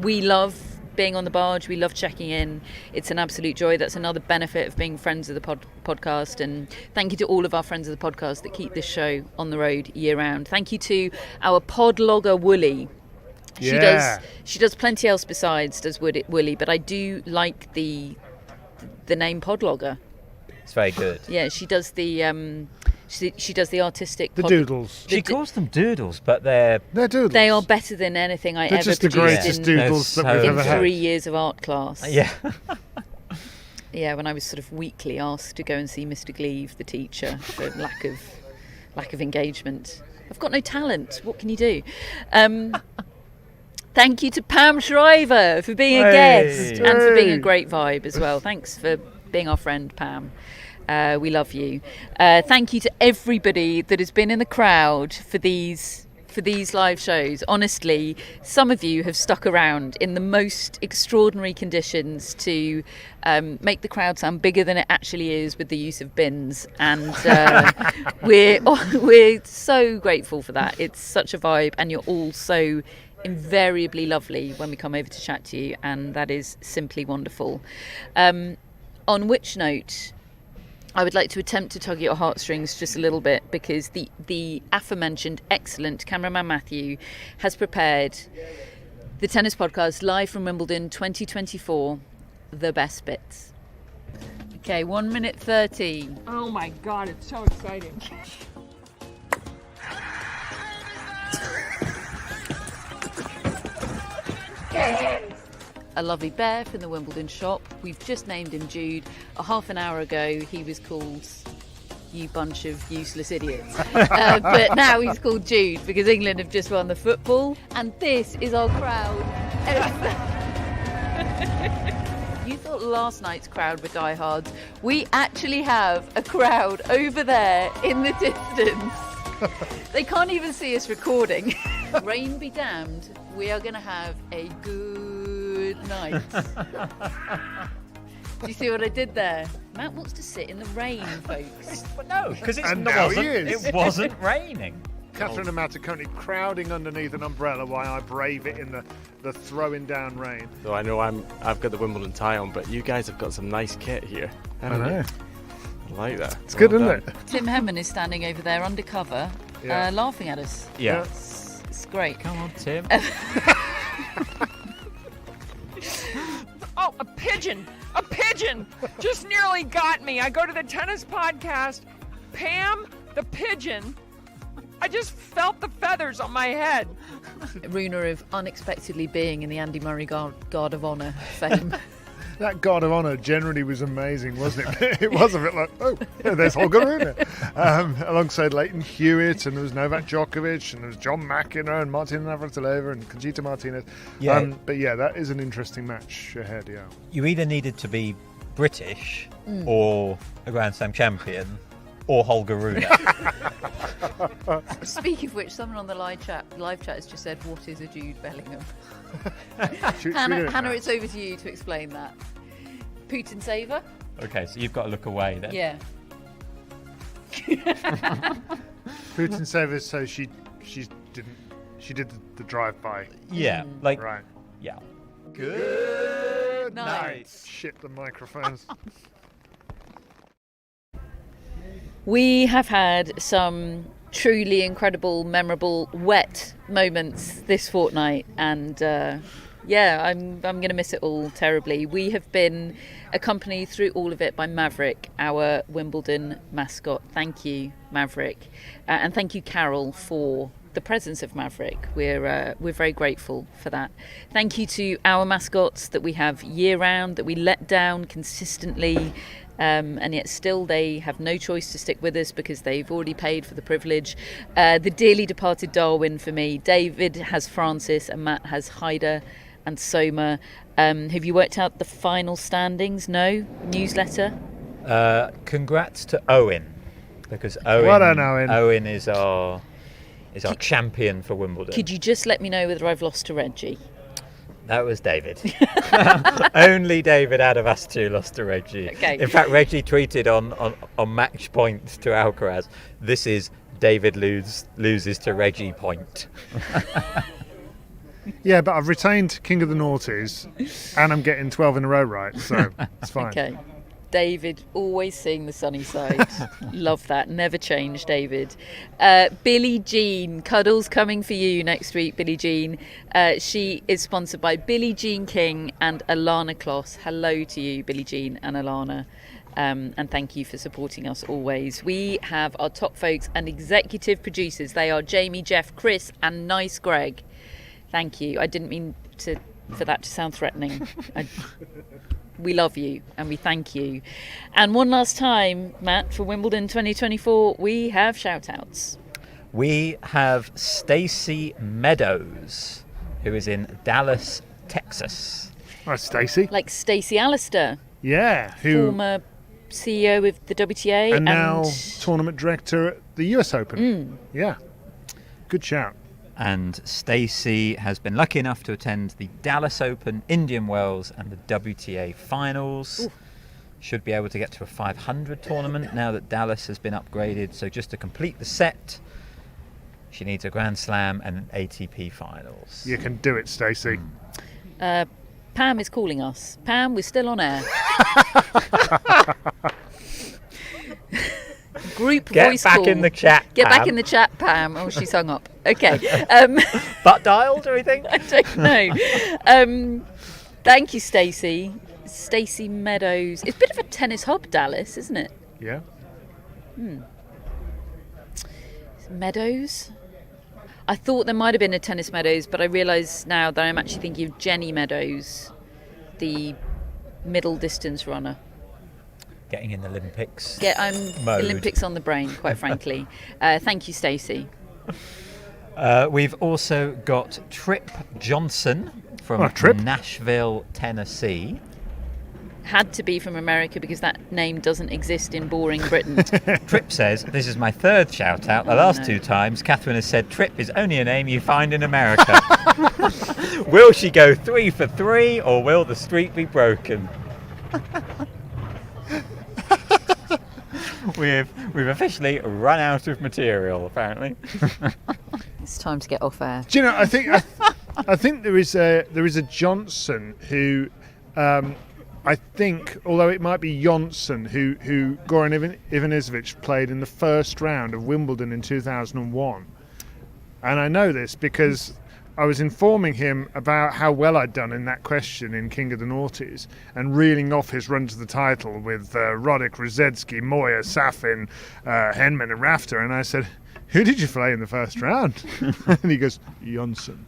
We love being on the barge. We love checking in. It's an absolute joy. That's another benefit of being friends of the podcast. And thank you to all of our friends of the podcast that keep this show on the road year round. Thank you to our podlogger Wooly. She does plenty else besides does Wooly, but I do like the name podlogger. It's very good. Yeah, she does the she does the artistic doodles. She calls them doodles, but they're doodles. They are better than anything I They're ever just the produced greatest in doodles that we've so ever had. 3 years of art class. yeah. Yeah, when I was sort of weekly asked to go and see Mr. Gleave, the teacher, for lack of engagement. I've got no talent. What can you do? Thank you to Pam Shriver for being a guest and for being a great vibe as well. Thanks for being our friend, Pam. We love you. Thank you to everybody that has been in the crowd for these live shows. Honestly, some of you have stuck around in the most extraordinary conditions to make the crowd sound bigger than it actually is with the use of bins, and we're so grateful for that. It's such a vibe, and you're all so invariably lovely when we come over to chat to you, and that is simply wonderful. On which note, I would like to attempt to tug at your heartstrings just a little bit, because the aforementioned excellent cameraman Matthew has prepared the Tennis Podcast live from Wimbledon 2024, the best bits. Okay, 1 minute 30. Oh my God, it's so exciting. A lovely bear from the Wimbledon shop. We've just named him Jude. A half an hour ago, he was called "You bunch of useless idiots." But now he's called Jude because England have just won the football. And this is our crowd. You thought last night's crowd were diehards. We actually have a crowd over there in the distance. They can't even see us recording. Rain be damned, we are going to have a good night. Do you see what I did there? Matt wants to sit in the rain, folks. But no, because it wasn't raining. Catherine and Matt are currently crowding underneath an umbrella while I brave it in the throwing down rain. So I know I've got the Wimbledon tie on, but you guys have got some nice kit here. I know. I like that. It's good, Well isn't done. it? Tim Hemman is standing over there undercover, Yeah. laughing at us. Yeah. It's great. Come on, Tim. Oh, a pigeon! A pigeon! Just nearly got me. I go to the tennis podcast. Pam, the pigeon. I just felt the feathers on my head. Rumour of unexpectedly being in the Andy Murray Guard of Honour fame. That Guard of Honour generally was amazing, wasn't it? It was a bit like, oh, yeah, there's Holger Rune. Alongside Leighton Hewitt, and there was Novak Djokovic, and there was John McEnroe, and Martina Navratilova, and Conchita Martinez. Yeah. But yeah, that is an interesting match ahead, yeah. You either needed to be British or a Grand Slam champion or Holger Rune. Speaking of which, someone on the live chat has just said, "What is a Jude Bellingham?" Should we do Hannah, it now? it's over to you to explain that. Putin saver? Okay, so you've got to look away then. Yeah. Putin savers, so she did the drive-by. Yeah, like, Right. yeah. Good night. Shit, the microphones. We have had some truly incredible, memorable, wet moments this fortnight, and I'm going to miss it all terribly. We have been accompanied through all of it by Maverick, our Wimbledon mascot. Thank you, Maverick, and thank you, Carol, for the presence of Maverick. We're very grateful for that. Thank you to our mascots that we have year round, that we let down consistently. And yet still they have no choice to stick with us because they've already paid for the privilege. The dearly departed Darwin for me. David has Francis and Matt has Haida and Soma. Have you worked out the final standings? No? Newsletter? Congrats to Owen, because Owen, Well done, Owen. Owen is our champion for Wimbledon. Could you just let me know whether I've lost to Reggie? That was David. Only David out of us two lost to Reggie. Okay. In fact, Reggie tweeted on match point to Alcaraz, "This is David loses to Reggie point." Yeah, but I've retained King of the Noughties, and I'm getting 12 in a row right, so it's fine. Okay. David, always seeing the sunny side. Love that. Never change, David. Billie Jean, cuddles coming for you next week, Billie Jean. She is sponsored by Billie Jean King and Alana Kloss. Hello to you, Billie Jean and Alana. And thank you for supporting us always. We have our top folks and executive producers. They are Jamie, Jeff, Chris, and Nice Greg. Thank you. I didn't mean for that to sound threatening. We love you and we thank you. And one last time, Matt, for Wimbledon 2024, we have shout-outs. We have Stacey Meadows, who is in Dallas, Texas. Right, Stacey. Like Stacey Alistair, Yeah, who former CEO of the WTA and now tournament director at the US Open. Yeah, good shout. And Stacey has been lucky enough to attend the Dallas Open, Indian Wells and the WTA finals. Ooh. Should be able to get to a 500 tournament now that Dallas has been upgraded. So just to complete the set, she needs a Grand Slam and an ATP finals. You can do it, Stacey. Pam is calling us. Pam, we're still on air. Group Get voice back call. in the chat, Get back Pam. in the chat, Pam. Oh, she's hung up. Okay. Butt dialed or anything? I don't know. Thank you, Stacey. Stacey Meadows. It's a bit of a tennis hub, Dallas, isn't it? Yeah. Meadows? I thought there might have been a tennis Meadows, but I realise now that I'm actually thinking of Jenny Meadows, the middle distance runner. Getting in the Olympics. I'm Mode. Olympics on the brain, quite frankly. Thank you, Stacey. We've also got Trip Johnson from Oh, Trip. Nashville, Tennessee. had to be from America because that name doesn't exist in boring Britain. Tripp says, this is my third shout out. The last 2 times, Catherine has said Tripp is only a name you find in America. Will she go 3 for 3 or will the streak be broken? We've officially run out of material, apparently. It's time to get off air. Do you know? I think there is a Johnson who, I think, although it might be Johnson, who Goran Ivanisevic played in the first round of Wimbledon in 2001, and I know this because I was informing him about how well I'd done in that question in King of the Noughties and reeling off his run to the title with Roddick, Rosetsky, Moyer, Safin, Henman and Rafter. And I said, who did you play in the first round? And he goes, Johnson.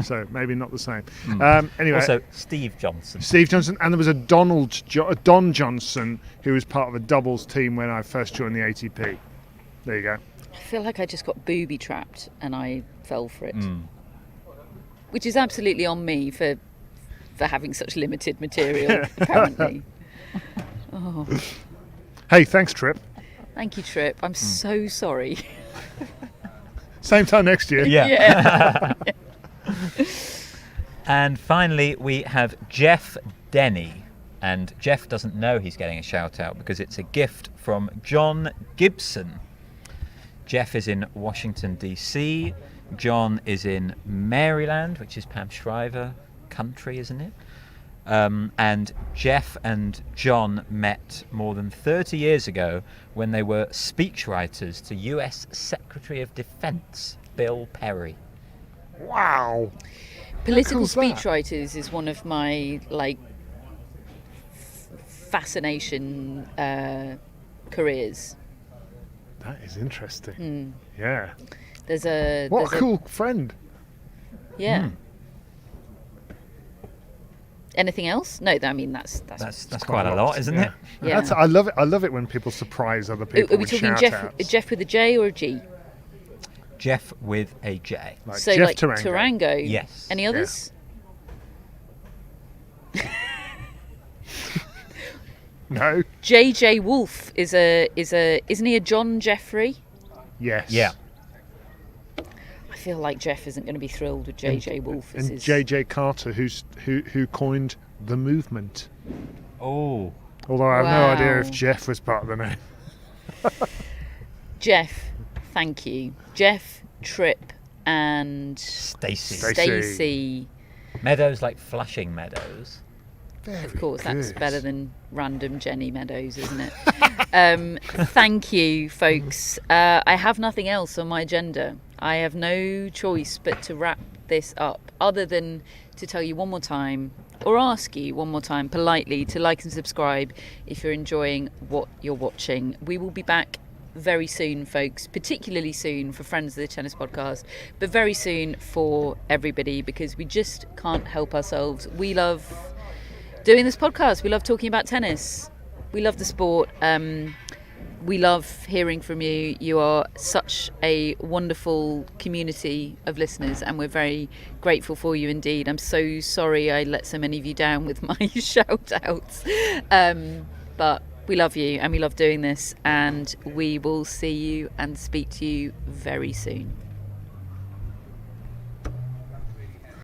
So maybe not the same. Anyway, Also, Steve Johnson. And there was a Don Johnson who was part of a doubles team when I first joined the ATP. There you go. I feel like I just got booby trapped and I fell for it. Which is absolutely on me for having such limited material, apparently. Oh. Hey, thanks, Tripp. Thank you, Tripp. I'm so sorry. Same time next year. Yeah. And finally, we have Jeff Denny. And Jeff doesn't know he's getting a shout out because it's a gift from John Gibson. Jeff is in Washington, D.C. John is in Maryland, which is Pam Shriver country, isn't it? And Jeff and John met more than 30 years ago when they were speechwriters to US Secretary of Defense Bill Perry. Wow. Political How cool's that? speechwriters is one of my fascination careers. That is interesting. Yeah. There's a What a cool friend. Yeah. Anything else? No, I mean that's quite a lot, isn't it? Yeah. I love it. I love it when people surprise other people. Are we with talking shout-outs. Jeff with a J or a G? Jeff with a J. Like So Jeff like Tarango. Yes. Any others? No. JJ Wolf is isn't he a John Jeffrey? Yes. Yeah. I feel like Jeff isn't going to be thrilled with JJ Wolf. And JJ Carter, who coined the movement. Oh. Although I have no idea Wow. if Jeff was part of the name. Jeff, thank you. Jeff, Tripp, and Stacey. Stacey. Meadows like Flushing Meadows. Of course, that's better than random Jenny Meadows, isn't it? Thank you, folks. I have nothing else on my agenda. I have no choice but to wrap this up, other than to tell you one more time, or ask you one more time politely to like and subscribe if you're enjoying what you're watching. We will be back very soon, folks, particularly soon for Friends of the Tennis Podcast, but very soon for everybody, because we just can't help ourselves. We love doing this podcast. We love talking about tennis. We love the sport. We love hearing from you. You are such a wonderful community of listeners, and we're very grateful for you indeed. I'm so sorry I let so many of you down with my shout outs. But we love you and we love doing this, and we will see you and speak to you very soon.